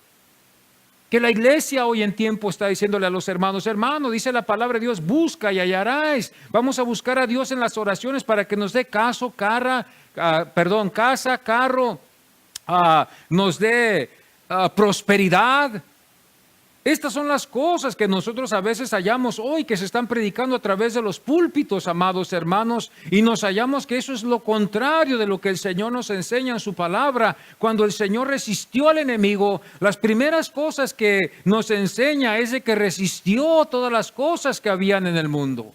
Que la iglesia hoy en tiempo está diciéndole a los hermanos, dice la palabra de Dios, busca y hallaréis. Vamos a buscar a Dios en las oraciones para que nos dé casa, carro, nos dé prosperidad. Estas son las cosas que nosotros a veces hallamos hoy que se están predicando a través de los púlpitos, amados hermanos, y nos hallamos que eso es lo contrario de lo que el Señor nos enseña en su palabra. Cuando el Señor resistió al enemigo, las primeras cosas que nos enseña es de que resistió todas las cosas que habían en el mundo.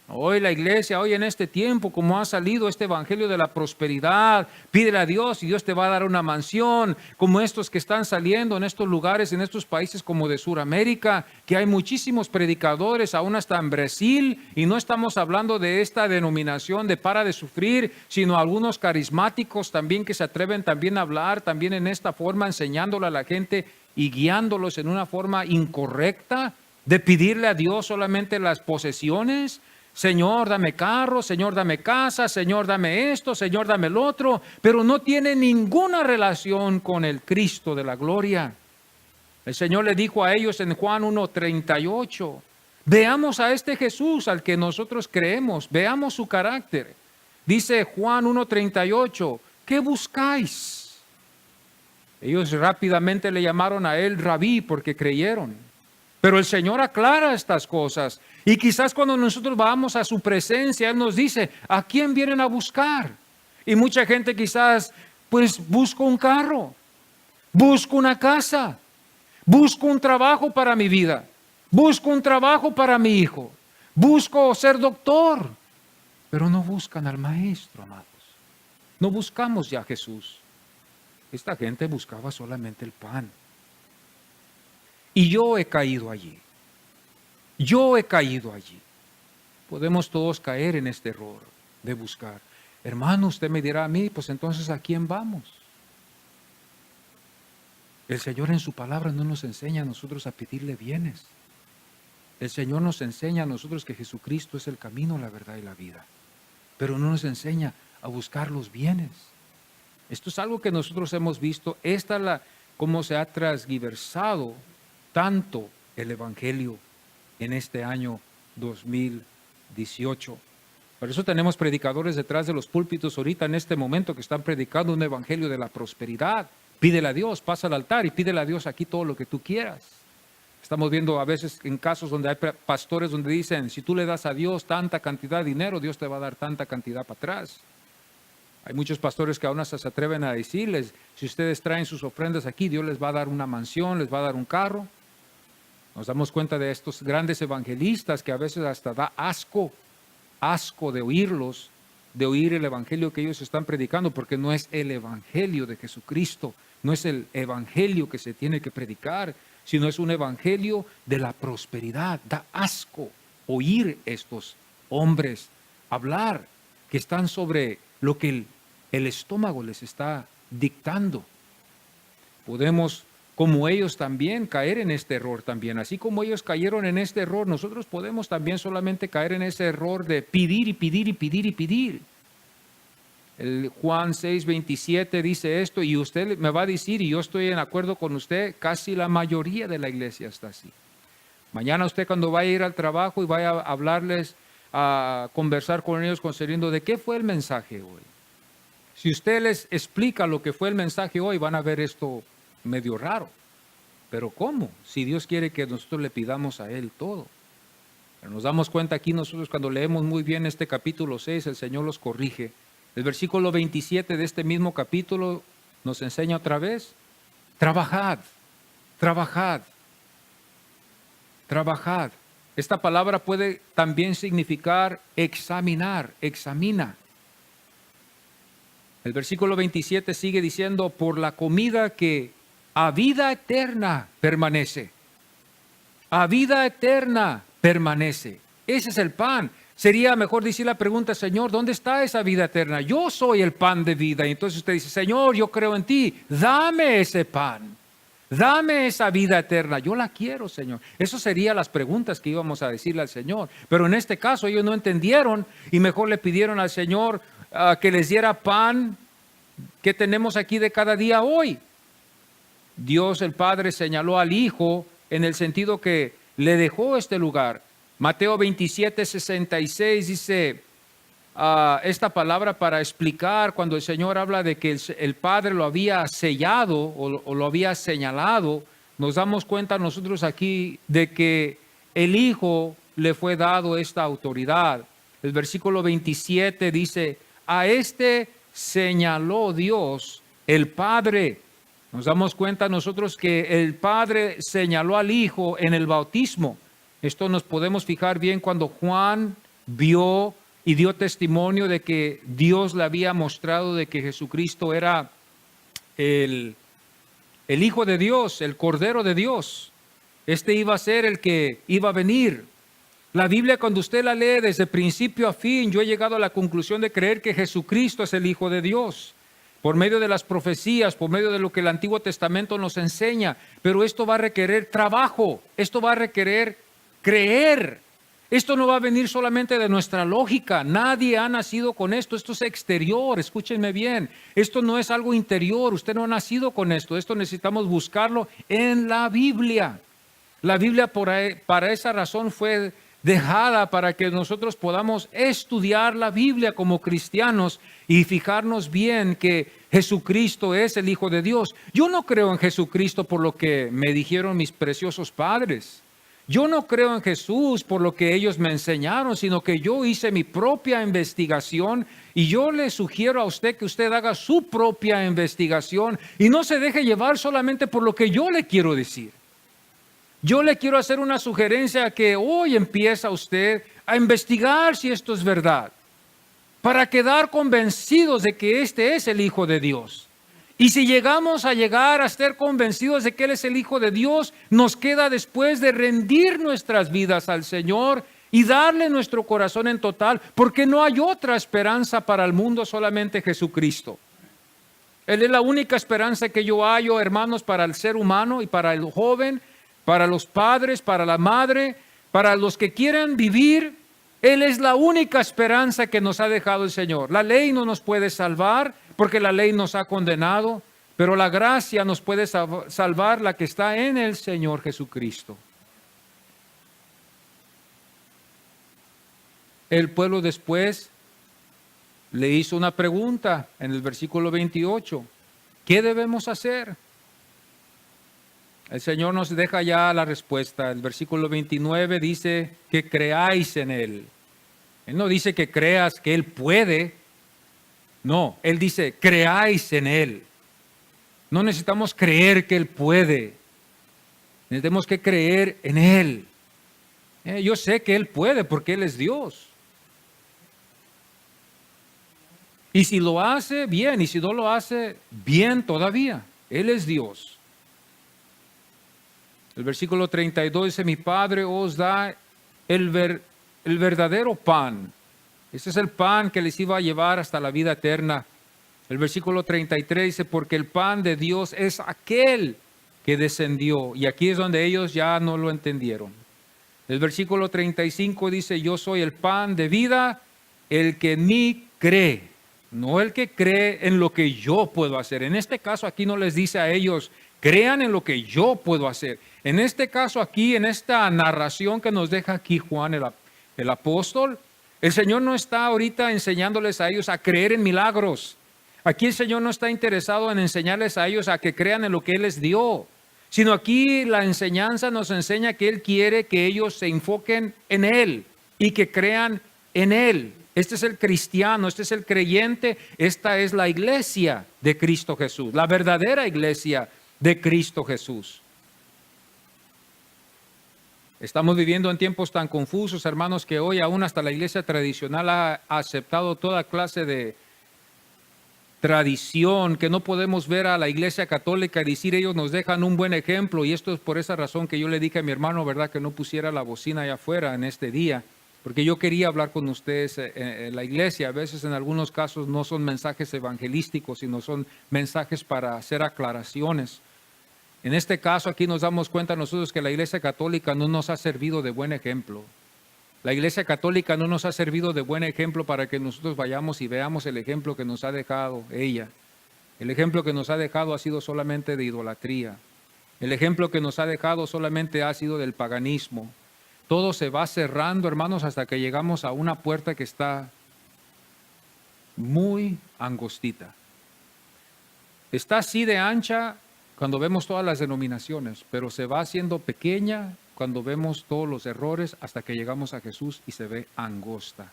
Hoy la iglesia, hoy en este tiempo, como ha salido este evangelio de la prosperidad, pídele a Dios y Dios te va a dar una mansión, como estos que están saliendo en estos lugares, en estos países como de Sudamérica, que hay muchísimos predicadores, aún hasta en Brasil, y no estamos hablando de esta denominación de para de sufrir, sino algunos carismáticos también que se atreven también a hablar, también en esta forma, enseñándole a la gente y guiándolos en una forma incorrecta, de pedirle a Dios solamente las posesiones. Señor, dame carro, Señor, dame casa, Señor, dame esto, Señor, dame el otro, pero no tiene ninguna relación con el Cristo de la gloria. El Señor le dijo a ellos en Juan 1:38, veamos a este Jesús al que nosotros creemos, veamos su carácter. Dice Juan 1:38, ¿qué buscáis? Ellos rápidamente le llamaron a él Rabí porque creyeron. Pero el Señor aclara estas cosas. Y quizás cuando nosotros vamos a su presencia, Él nos dice, ¿a quién vienen a buscar? Y mucha gente quizás, pues busco un carro, busco una casa, busco un trabajo para mi vida, busco un trabajo para mi hijo, busco ser doctor. Pero no buscan al Maestro, amados. No buscamos ya a Jesús. Esta gente buscaba solamente el pan. Y yo he caído allí. Yo he caído allí. Podemos todos caer en este error de buscar. Hermano, usted me dirá a mí, pues entonces ¿a quién vamos? El Señor en su palabra no nos enseña a nosotros a pedirle bienes. El Señor nos enseña a nosotros que Jesucristo es el camino, la verdad y la vida. Pero no nos enseña a buscar los bienes. Esto es algo que nosotros hemos visto. Esta es cómo se ha transgiversado tanto el Evangelio en este año 2018. Por eso tenemos predicadores detrás de los púlpitos ahorita en este momento que están predicando un evangelio de la prosperidad. Pídele a Dios, pasa al altar y pídele a Dios aquí todo lo que tú quieras. Estamos viendo a veces en casos donde hay pastores donde dicen, si tú le das a Dios tanta cantidad de dinero, Dios te va a dar tanta cantidad para atrás. Hay muchos pastores que aún hasta se atreven a decirles, si ustedes traen sus ofrendas aquí, Dios les va a dar una mansión, les va a dar un carro. Nos damos cuenta de estos grandes evangelistas que a veces hasta da asco de oírlos, de oír el evangelio que ellos están predicando, porque no es el evangelio de Jesucristo, no es el evangelio que se tiene que predicar, sino es un evangelio de la prosperidad. Da asco oír estos hombres hablar que están sobre lo que el estómago les está dictando. Podemos, como ellos también, caer en este error también. Así como ellos cayeron en este error, nosotros podemos también solamente caer en ese error de pedir y pedir y pedir y pedir. El Juan 6:27 dice esto y usted me va a decir, y yo estoy en acuerdo con usted, casi la mayoría de la iglesia está así. Mañana usted cuando vaya a ir al trabajo y vaya a hablarles, a conversar con ellos concerniendo de qué fue el mensaje hoy. Si usted les explica lo que fue el mensaje hoy, van a ver esto medio raro. Pero ¿cómo? Si Dios quiere que nosotros le pidamos a Él todo. Pero nos damos cuenta aquí nosotros cuando leemos muy bien este capítulo 6, el Señor los corrige. El versículo 27 de este mismo capítulo nos enseña otra vez, trabajad, trabajad, trabajad. Esta palabra puede también significar examinar, examina. El versículo 27 sigue diciendo, por la comida que a vida eterna permanece. A vida eterna permanece. Ese es el pan. Sería mejor decir la pregunta, Señor, ¿dónde está esa vida eterna? Yo soy el pan de vida. Y entonces usted dice, Señor, yo creo en ti. Dame ese pan. Dame esa vida eterna. Yo la quiero, Señor. Esas serían las preguntas que íbamos a decirle al Señor. Pero en este caso ellos no entendieron y mejor le pidieron al Señor que les diera pan que tenemos aquí de cada día hoy. Dios el Padre señaló al Hijo en el sentido que le dejó este lugar. Mateo 27:66 dice esta palabra para explicar cuando el Señor habla de que el Padre lo había sellado o lo había señalado. Nos damos cuenta nosotros aquí de que el Hijo le fue dado esta autoridad. El versículo 27 dice, a este señaló Dios el Padre. Nos damos cuenta nosotros que el Padre señaló al Hijo en el bautismo. Esto nos podemos fijar bien cuando Juan vio y dio testimonio de que Dios le había mostrado de que Jesucristo era el Hijo de Dios, el Cordero de Dios. Este iba a ser el que iba a venir. La Biblia, cuando usted la lee desde principio a fin, yo he llegado a la conclusión de creer que Jesucristo es el Hijo de Dios. Por medio de las profecías, por medio de lo que el Antiguo Testamento nos enseña. Pero esto va a requerir trabajo, esto va a requerir creer. Esto no va a venir solamente de nuestra lógica. Nadie ha nacido con esto. Esto es exterior. Escúchenme bien. Esto no es algo interior. Usted no ha nacido con esto. Esto necesitamos buscarlo en la Biblia. La Biblia para esa razón fue dejada para que nosotros podamos estudiar la Biblia como cristianos y fijarnos bien que Jesucristo es el Hijo de Dios. Yo no creo en Jesucristo por lo que me dijeron mis preciosos padres. Yo no creo en Jesús por lo que ellos me enseñaron, sino que yo hice mi propia investigación y yo le sugiero a usted que usted haga su propia investigación y no se deje llevar solamente por lo que yo le quiero decir. Yo le quiero hacer una sugerencia que hoy empieza usted a investigar si esto es verdad, para quedar convencidos de que este es el Hijo de Dios. Y si llegamos a llegar a estar convencidos de que Él es el Hijo de Dios, nos queda después de rendir nuestras vidas al Señor y darle nuestro corazón en total, porque no hay otra esperanza para el mundo, solamente Jesucristo. Él es la única esperanza que yo hallo, hermanos, para el ser humano y para el joven, para los padres, para la madre, para los que quieran vivir. Él es la única esperanza que nos ha dejado el Señor. La ley no nos puede salvar porque la ley nos ha condenado, pero la gracia nos puede salvar, la que está en el Señor Jesucristo. El pueblo después le hizo una pregunta en el versículo 28. ¿Qué debemos hacer? El Señor nos deja ya la respuesta. El versículo 29 dice que creáis en Él. Él no dice que creas que Él puede. No, Él dice creáis en Él. No necesitamos creer que Él puede. Necesitamos que creer en Él. Yo sé que Él puede porque Él es Dios. Y si lo hace, bien. Y si no lo hace, bien todavía. Él es Dios. El versículo 32 dice, mi Padre os da el verdadero pan. Ese es el pan que les iba a llevar hasta la vida eterna. El versículo 33 dice, porque el pan de Dios es aquel que descendió. Y aquí es donde ellos ya no lo entendieron. El versículo 35 dice, yo soy el pan de vida, el que en mí cree. No el que cree en lo que yo puedo hacer. En este caso aquí no les dice a ellos, crean en lo que yo puedo hacer. En este caso aquí, en esta narración que nos deja aquí Juan el apóstol, el Señor no está ahorita enseñándoles a ellos a creer en milagros. Aquí el Señor no está interesado en enseñarles a ellos a que crean en lo que Él les dio, sino aquí la enseñanza nos enseña que Él quiere que ellos se enfoquen en Él y que crean en Él. Este es el cristiano, este es el creyente, esta es la iglesia de Cristo Jesús, la verdadera iglesia de Cristo Jesús. Estamos viviendo en tiempos tan confusos, hermanos, que hoy aún hasta la iglesia tradicional ha aceptado toda clase de tradición, que no podemos ver a la iglesia católica y decir ellos nos dejan un buen ejemplo. Y esto es por esa razón que yo le dije a mi hermano, ¿verdad?, que no pusiera la bocina allá afuera en este día, porque yo quería hablar con ustedes en la iglesia. A veces en algunos casos no son mensajes evangelísticos, sino son mensajes para hacer aclaraciones. En este caso aquí nos damos cuenta nosotros que la iglesia católica no nos ha servido de buen ejemplo. La iglesia católica no nos ha servido de buen ejemplo para que nosotros vayamos y veamos el ejemplo que nos ha dejado ella. El ejemplo que nos ha dejado ha sido solamente de idolatría. El ejemplo que nos ha dejado solamente ha sido del paganismo. Todo se va cerrando, hermanos, hasta que llegamos a una puerta que está muy angostita. Está así de ancha cuando vemos todas las denominaciones, pero se va haciendo pequeña cuando vemos todos los errores hasta que llegamos a Jesús y se ve angosta.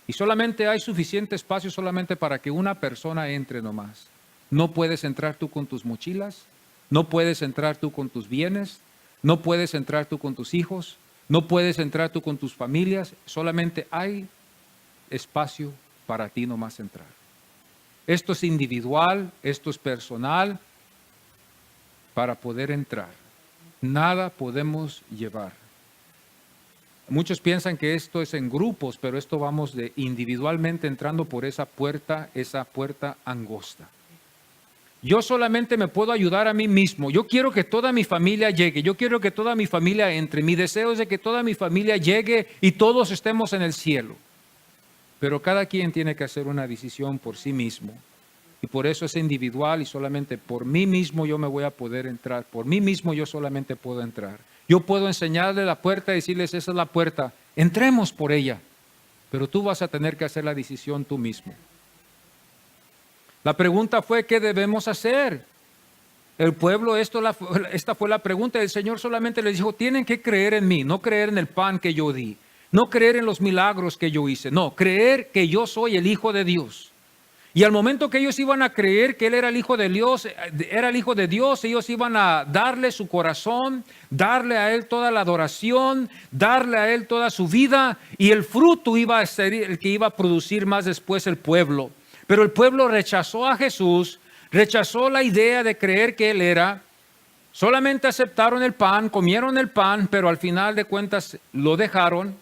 Y solamente hay suficiente espacio solamente para que una persona entre nomás. No puedes entrar tú con tus mochilas, no puedes entrar tú con tus bienes, no puedes entrar tú con tus hijos, no puedes entrar tú con tus familias, solamente hay espacio para ti nomás entrar. Esto es individual, esto es personal, para poder entrar. Nada podemos llevar. Muchos piensan que esto es en grupos, pero esto vamos de individualmente entrando por esa puerta angosta. Yo solamente me puedo ayudar a mí mismo. Yo quiero que toda mi familia llegue. Yo quiero que toda mi familia entre. Mi deseo es de que toda mi familia llegue y todos estemos en el cielo. Pero cada quien tiene que hacer una decisión por sí mismo. Y por eso es individual y solamente por mí mismo yo me voy a poder entrar. Por mí mismo yo solamente puedo entrar. Yo puedo enseñarle la puerta y decirles, esa es la puerta. Entremos por ella. Pero tú vas a tener que hacer la decisión tú mismo. La pregunta fue, ¿qué debemos hacer? El pueblo, esta fue la pregunta. El Señor solamente les dijo, tienen que creer en mí, no creer en el pan que yo di, no creer en los milagros que yo hice, no, creer que yo soy el Hijo de Dios. Y al momento que ellos iban a creer que Él era el Hijo de Dios, ellos iban a darle su corazón, darle a Él toda la adoración, darle a Él toda su vida, y el fruto iba a ser el que iba a producir más después el pueblo. Pero el pueblo rechazó a Jesús, rechazó la idea de creer que Él era, solamente aceptaron el pan, comieron el pan, pero al final de cuentas lo dejaron.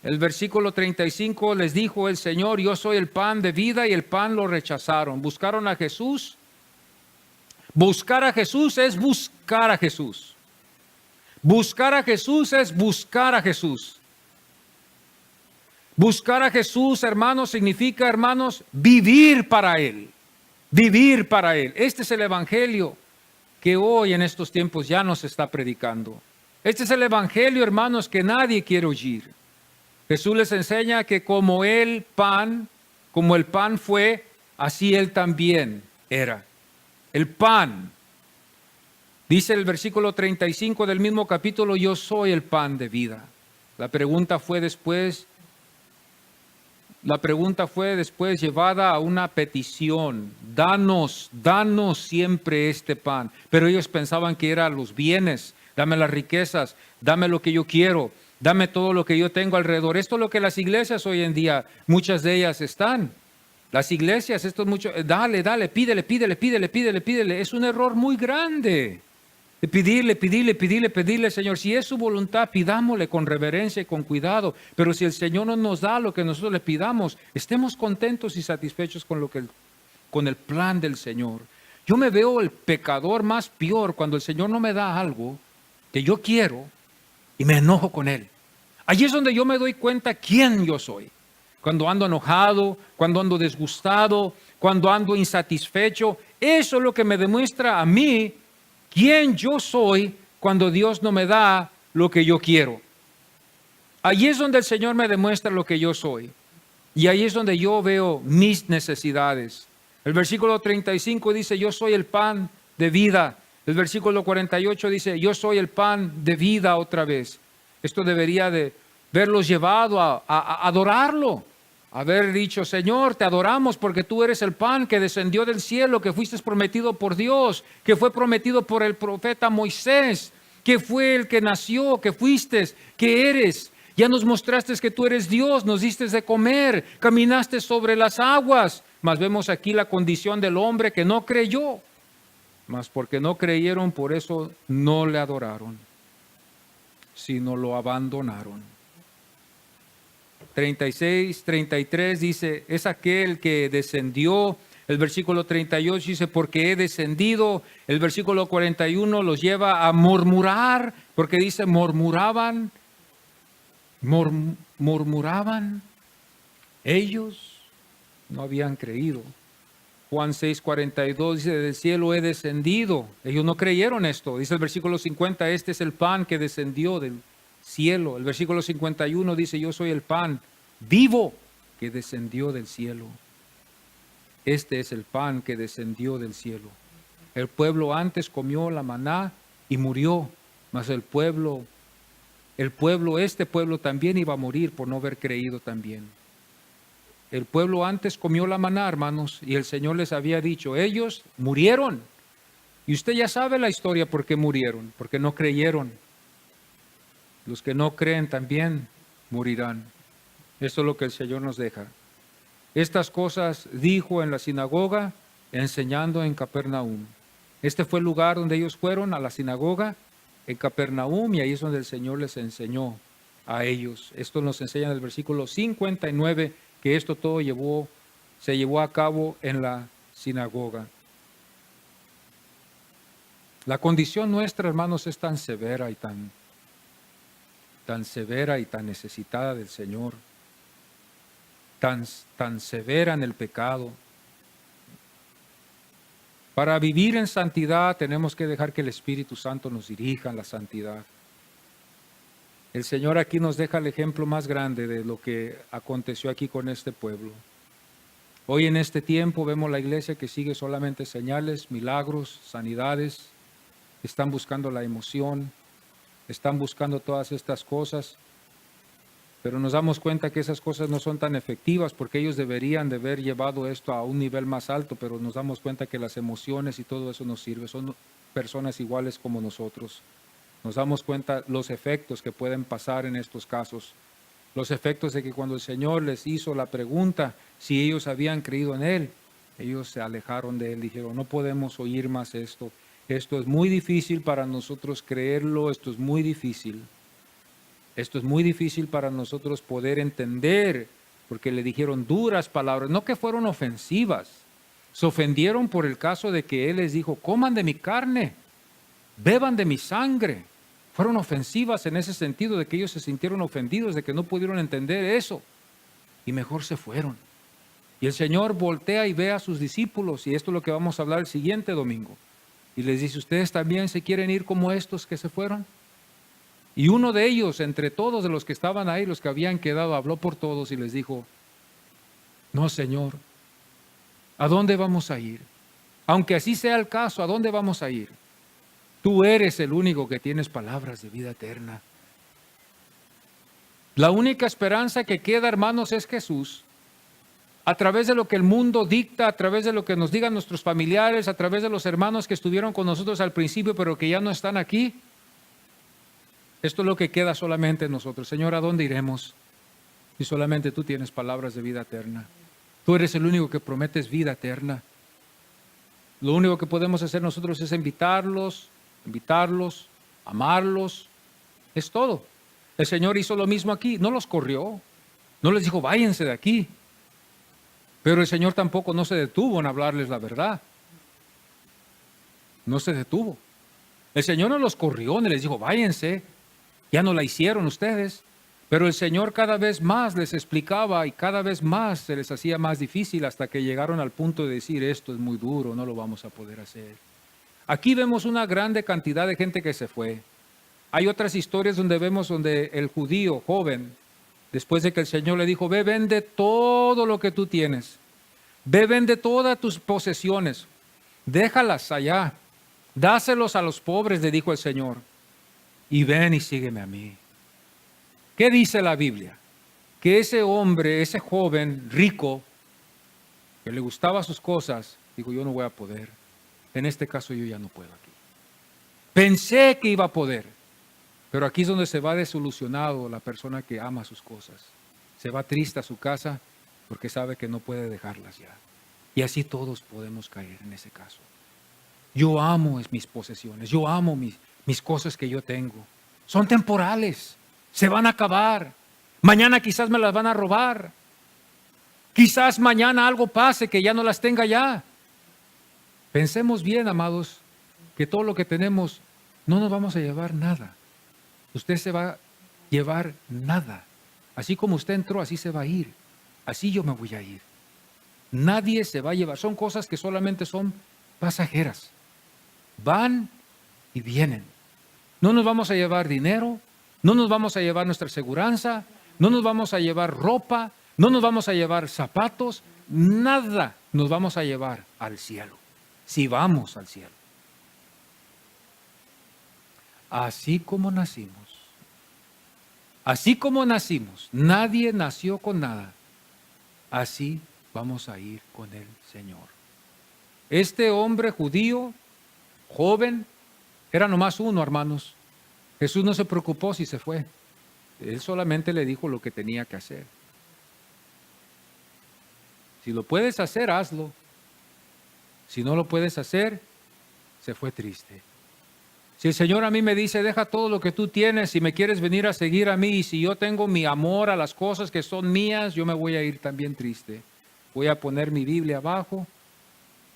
El versículo 35 les dijo el Señor, yo soy el pan de vida, y el pan lo rechazaron. Buscaron a Jesús. Buscar a Jesús es buscar a Jesús. Buscar a Jesús es buscar a Jesús. Buscar a Jesús, hermanos, significa, hermanos, vivir para Él. Vivir para Él. Este es el evangelio que hoy en estos tiempos ya nos está predicando. Este es el evangelio, hermanos, que nadie quiere oír. Jesús les enseña que como el pan fue, así Él también era. El pan. Dice el versículo 35 del mismo capítulo, yo soy el pan de vida. La pregunta fue después llevada a una petición. Danos siempre este pan. Pero ellos pensaban que eran los bienes. Dame las riquezas, dame lo que yo quiero. Dame todo lo que yo tengo alrededor. Esto es lo que las iglesias hoy en día, muchas de ellas están. Las iglesias, esto es mucho, dale, pídele. Es un error muy grande. De pedirle, Señor. Si es su voluntad, pidámosle con reverencia y con cuidado. Pero si el Señor no nos da lo que nosotros le pidamos, estemos contentos y satisfechos con el plan del Señor. Yo me veo el pecador más peor cuando el Señor no me da algo que yo quiero y me enojo con Él. Allí es donde yo me doy cuenta quién yo soy. Cuando ando enojado, cuando ando disgustado, cuando ando insatisfecho. Eso es lo que me demuestra a mí quién yo soy cuando Dios no me da lo que yo quiero. Allí es donde el Señor me demuestra lo que yo soy. Y ahí es donde yo veo mis necesidades. El versículo 35 dice, yo soy el pan de vida. El versículo 48 dice, yo soy el pan de vida otra vez. Esto debería de verlos llevado a adorarlo. Haber dicho, Señor, te adoramos porque tú eres el pan que descendió del cielo, que fuiste prometido por Dios, que fue prometido por el profeta Moisés, que fue el que nació, que fuiste, que eres. Ya nos mostraste que tú eres Dios, nos diste de comer, caminaste sobre las aguas. Mas vemos aquí la condición del hombre que no creyó. Mas porque no creyeron, por eso no le adoraron, sino lo abandonaron. 36, 33 dice, es aquel que descendió. El versículo 38 dice, porque he descendido. El versículo 41 los lleva a murmurar, porque dice, murmuraban. Ellos no habían creído. Juan 6:42 dice, del cielo he descendido. Ellos no creyeron esto. Dice el versículo 50, este es el pan que descendió del cielo. El versículo 51 dice, yo soy el pan vivo que descendió del cielo. Este es el pan que descendió del cielo. El pueblo antes comió la maná y murió, mas este pueblo también iba a morir por no haber creído también. El pueblo antes comió la maná, hermanos, y el Señor les había dicho, ellos murieron. Y usted ya sabe la historia por qué murieron, porque no creyeron. Los que no creen también morirán. Esto es lo que el Señor nos deja. Estas cosas dijo en la sinagoga, enseñando en Capernaum. Este fue el lugar donde ellos fueron, a la sinagoga, en Capernaum, y ahí es donde el Señor les enseñó a ellos. Esto nos enseña en el versículo 59, que esto todo se llevó a cabo en la sinagoga. La condición nuestra, hermanos, es tan severa y tan necesitada del Señor, tan severa en el pecado. Para vivir en santidad tenemos que dejar que el Espíritu Santo nos dirija en la santidad. El Señor aquí nos deja el ejemplo más grande de lo que aconteció aquí con este pueblo. Hoy en este tiempo vemos la iglesia que sigue solamente señales, milagros, sanidades. Están buscando la emoción, están buscando todas estas cosas. Pero nos damos cuenta que esas cosas no son tan efectivas porque ellos deberían de haber llevado esto a un nivel más alto, pero nos damos cuenta que las emociones y todo eso nos sirve. Son personas iguales como nosotros. Nos damos cuenta los efectos que pueden pasar en estos casos. Los efectos de que cuando el Señor les hizo la pregunta si ellos habían creído en Él, ellos se alejaron de Él, dijeron, no podemos oír más esto. Esto es muy difícil para nosotros creerlo, esto es muy difícil. Esto es muy difícil para nosotros poder entender, porque le dijeron duras palabras, no que fueron ofensivas. Se ofendieron por el caso de que Él les dijo, coman de mi carne, beban de mi sangre. Fueron ofensivas en ese sentido de que ellos se sintieron ofendidos, de que no pudieron entender eso. Y mejor se fueron. Y el Señor voltea y ve a sus discípulos, y esto es lo que vamos a hablar el siguiente domingo. Y les dice, ¿ustedes también se quieren ir como estos que se fueron? Y uno de ellos, entre todos de los que estaban ahí, los que habían quedado, habló por todos y les dijo, no, Señor, ¿a dónde vamos a ir? Aunque así sea el caso, ¿a dónde vamos a ir? Tú eres el único que tienes palabras de vida eterna. La única esperanza que queda, hermanos, es Jesús. A través de lo que el mundo dicta, a través de lo que nos digan nuestros familiares, a través de los hermanos que estuvieron con nosotros al principio, pero que ya no están aquí. Esto es lo que queda solamente en nosotros. Señor, ¿a dónde iremos? Si solamente tú tienes palabras de vida eterna. Tú eres el único que prometes vida eterna. Lo único que podemos hacer nosotros es invitarlos, amarlos. Es todo. El Señor hizo lo mismo aquí. No los corrió. No les dijo, váyanse de aquí. Pero el Señor tampoco no se detuvo en hablarles la verdad. No se detuvo. El Señor no los corrió ni les dijo, váyanse. Ya no la hicieron ustedes, pero el Señor cada vez más les explicaba y cada vez más se les hacía más difícil hasta que llegaron al punto de decir, esto es muy duro, no lo vamos a poder hacer. Aquí vemos una grande cantidad de gente que se fue. Hay otras historias donde vemos donde el judío joven, después de que el Señor le dijo, ve, vende todo lo que tú tienes, ve, vende todas tus posesiones, déjalas allá, dáselos a los pobres, le dijo el Señor. Y ven y sígueme a mí. ¿Qué dice la Biblia? Que ese hombre, ese joven rico, que le gustaba sus cosas, dijo, yo no voy a poder. En este caso yo ya no puedo aquí. Pensé que iba a poder, pero aquí es donde se va desilusionado la persona que ama sus cosas. Se va triste a su casa porque sabe que no puede dejarlas ya. Y así todos podemos caer en ese caso. Yo amo mis posesiones, yo amo mis cosas que yo tengo. Son temporales, se van a acabar. Mañana quizás me las van a robar. Quizás mañana algo pase que ya no las tenga ya. Pensemos bien, amados, que todo lo que tenemos no nos vamos a llevar nada. Usted se va a llevar nada. Así como usted entró, así se va a ir. Así yo me voy a ir. Nadie se va a llevar. Son cosas que solamente son pasajeras. Van y vienen. No nos vamos a llevar dinero, no nos vamos a llevar nuestra seguranza, no nos vamos a llevar ropa, no nos vamos a llevar zapatos, nada nos vamos a llevar al cielo, si vamos al cielo. Así como nacimos, nadie nació con nada, así vamos a ir con el Señor. Este hombre judío, joven, era nomás uno, hermanos. Jesús no se preocupó si se fue. Él solamente le dijo lo que tenía que hacer. Si lo puedes hacer, hazlo. Si no lo puedes hacer, se fue triste. Si el Señor a mí me dice, deja todo lo que tú tienes, si me quieres venir a seguir a mí, y si yo tengo mi amor a las cosas que son mías, yo me voy a ir también triste. Voy a poner mi Biblia abajo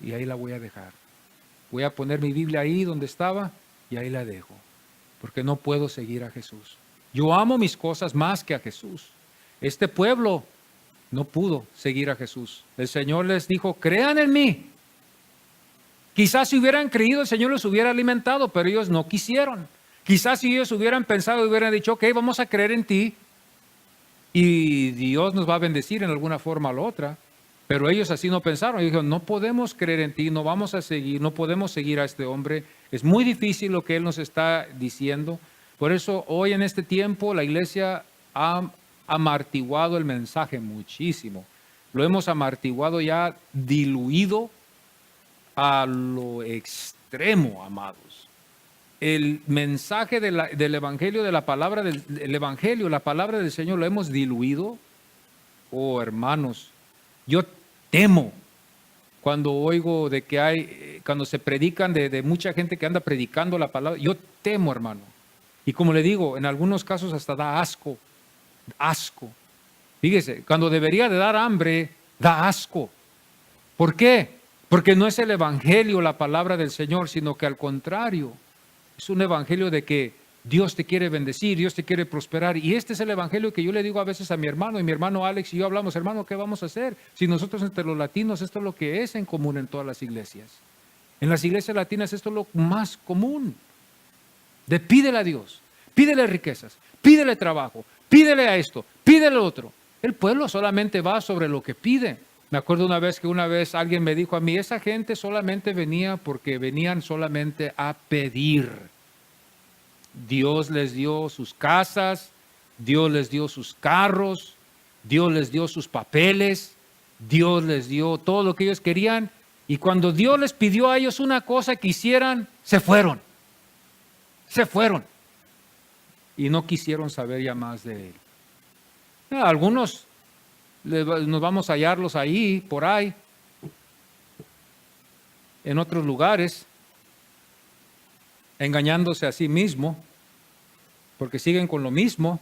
y ahí la voy a dejar. Voy a poner mi Biblia ahí donde estaba y ahí la dejo, porque no puedo seguir a Jesús. Yo amo mis cosas más que a Jesús. Este pueblo no pudo seguir a Jesús. El Señor les dijo, crean en mí. Quizás si hubieran creído, el Señor los hubiera alimentado, pero ellos no quisieron. Quizás si ellos hubieran pensado y hubieran dicho, ok, vamos a creer en ti y Dios nos va a bendecir en alguna forma o la otra. Pero ellos así no pensaron. Ellos dijeron, no podemos creer en ti, no vamos a seguir, no podemos seguir a este hombre. Es muy difícil lo que él nos está diciendo. Por eso hoy en este tiempo la iglesia ha amartiguado el mensaje muchísimo. Lo hemos amartiguado ya, diluido a lo extremo, amados. El mensaje del evangelio, de la palabra del evangelio, la palabra del Señor, lo hemos diluido. Oh, hermanos, yo temo cuando oigo de que hay, cuando se predican de mucha gente que anda predicando la palabra. Yo temo, hermano. Y como le digo, en algunos casos hasta da asco. Asco. Fíjese, cuando debería de dar hambre, da asco. ¿Por qué? Porque no es el evangelio la palabra del Señor, sino que al contrario, es un evangelio de que Dios te quiere bendecir, Dios te quiere prosperar. Y este es el evangelio que yo le digo a veces a mi hermano, y mi hermano Alex y yo hablamos, hermano, ¿qué vamos a hacer? Si nosotros entre los latinos, esto es lo que es en común en todas las iglesias. En las iglesias latinas esto es lo más común. Pídele a Dios, pídele riquezas, pídele trabajo, pídele a esto, pídele a otro. El pueblo solamente va sobre lo que pide. Me acuerdo una vez alguien me dijo a mí, esa gente solamente venía porque venían solamente a pedir. Dios les dio sus casas, Dios les dio sus carros, Dios les dio sus papeles, Dios les dio todo lo que ellos querían. Y cuando Dios les pidió a ellos una cosa que hicieran, se fueron. Se fueron. Y no quisieron saber ya más de Él. Algunos nos vamos a hallarlos ahí, por ahí, en otros lugares, engañándose a sí mismo, porque siguen con lo mismo.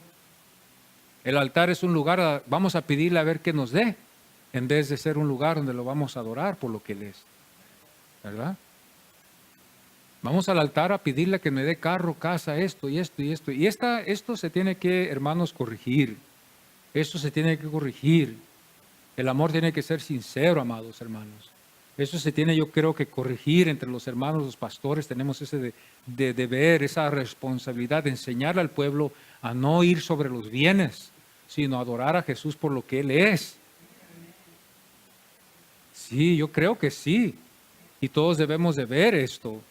El altar es un lugar, vamos a pedirle a ver qué nos dé, en vez de ser un lugar donde lo vamos a adorar por lo que Él es, ¿verdad? Vamos al altar a pedirle que me dé carro, casa, esto y esto y esto. Y esto se tiene que, hermanos, corregir. Esto se tiene que corregir. El amor tiene que ser sincero, amados hermanos. Eso se tiene, yo creo, que corregir entre los hermanos, los pastores. Tenemos ese deber, esa responsabilidad de enseñar al pueblo a no ir sobre los bienes, sino adorar a Jesús por lo que Él es. Sí, yo creo que sí. Y todos debemos de ver esto.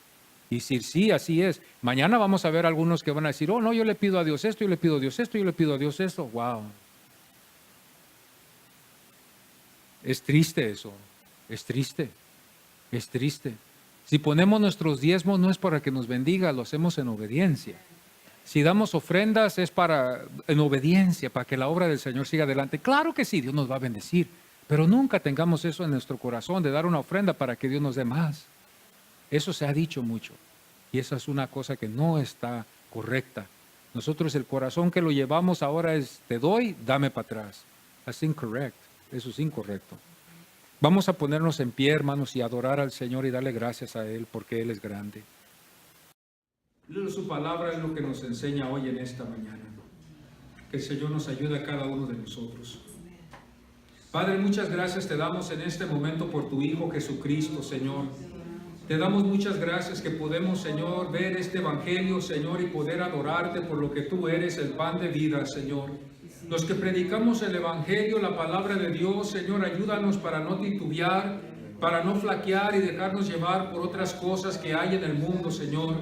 Y decir, sí, así es. Mañana vamos a ver algunos que van a decir, oh, no, yo le pido a Dios esto, yo le pido a Dios esto, yo le pido a Dios esto. Wow. Es triste eso. Es triste. Es triste. Si ponemos nuestros diezmos no es para que nos bendiga, lo hacemos en obediencia. Si damos ofrendas es en obediencia, para que la obra del Señor siga adelante. Claro que sí, Dios nos va a bendecir, pero nunca tengamos eso en nuestro corazón de dar una ofrenda para que Dios nos dé más. Eso se ha dicho mucho y esa es una cosa que no está correcta. Nosotros el corazón que lo llevamos ahora es, te doy, dame para atrás. That's incorrect. Eso es incorrecto. Vamos a ponernos en pie, hermanos, y adorar al Señor y darle gracias a Él porque Él es grande. Su palabra es lo que nos enseña hoy en esta mañana. Que el Señor nos ayude a cada uno de nosotros. Padre, muchas gracias te damos en este momento por tu Hijo Jesucristo, Señor. Te damos muchas gracias que podemos, Señor, ver este evangelio, Señor, y poder adorarte por lo que tú eres, el pan de vida, Señor. Los que predicamos el evangelio, la palabra de Dios, Señor, ayúdanos para no titubear, para no flaquear y dejarnos llevar por otras cosas que hay en el mundo, Señor.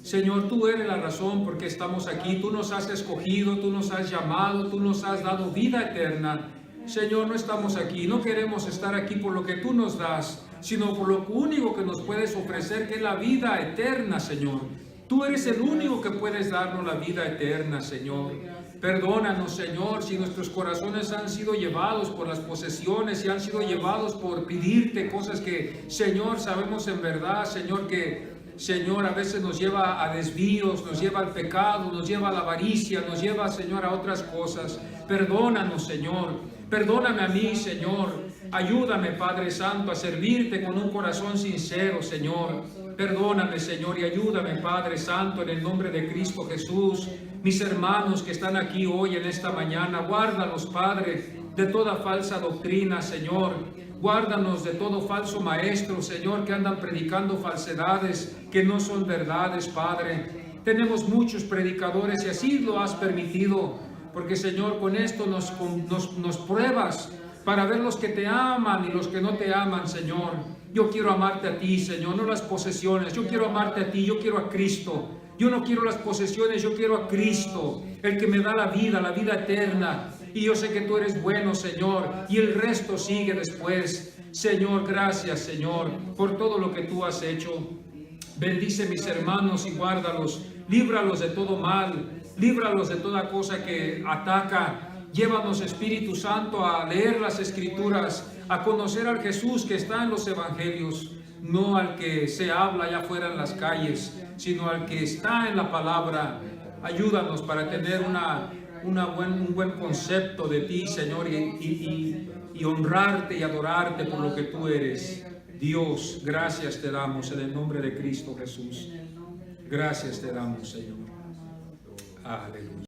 Señor, tú eres la razón por qué estamos aquí. Tú nos has escogido, tú nos has llamado, tú nos has dado vida eterna. Señor, no estamos aquí, no queremos estar aquí por lo que tú nos das, sino por lo único que nos puedes ofrecer, que es la vida eterna, Señor. Tú eres el único que puedes darnos la vida eterna, Señor. Perdónanos, Señor, si nuestros corazones han sido llevados por las posesiones y han sido llevados por pedirte cosas que, Señor, sabemos en verdad, Señor, que, Señor, a veces nos lleva a desvíos, nos lleva al pecado, nos lleva a la avaricia, nos lleva, Señor, a otras cosas. Perdónanos, Señor. Perdóname a mí, Señor. Ayúdame, Padre Santo, a servirte con un corazón sincero, Señor. Perdóname, Señor, y ayúdame, Padre Santo, en el nombre de Cristo Jesús. Mis hermanos que están aquí hoy en esta mañana, guárdalos, Padre, de toda falsa doctrina, Señor. Guárdanos de todo falso maestro, Señor, que andan predicando falsedades que no son verdades, Padre. Tenemos muchos predicadores y así lo has permitido, porque, Señor, con esto nos pruebas para ver los que te aman y los que no te aman, Señor. Yo quiero amarte a ti, Señor, no las posesiones. Yo quiero amarte a ti, yo quiero a Cristo. Yo no quiero las posesiones, yo quiero a Cristo, el que me da la vida eterna. Y yo sé que tú eres bueno, Señor, y el resto sigue después. Señor, gracias, Señor, por todo lo que tú has hecho. Bendice mis hermanos y guárdalos. Líbralos de todo mal. Líbralos de toda cosa que ataca. Llévanos, Espíritu Santo, a leer las Escrituras, a conocer al Jesús que está en los Evangelios, no al que se habla allá afuera en las calles, sino al que está en la palabra. Ayúdanos para tener un buen concepto de ti, Señor, y honrarte y adorarte por lo que tú eres. Dios, gracias te damos en el nombre de Cristo Jesús. Gracias te damos, Señor. Aleluya.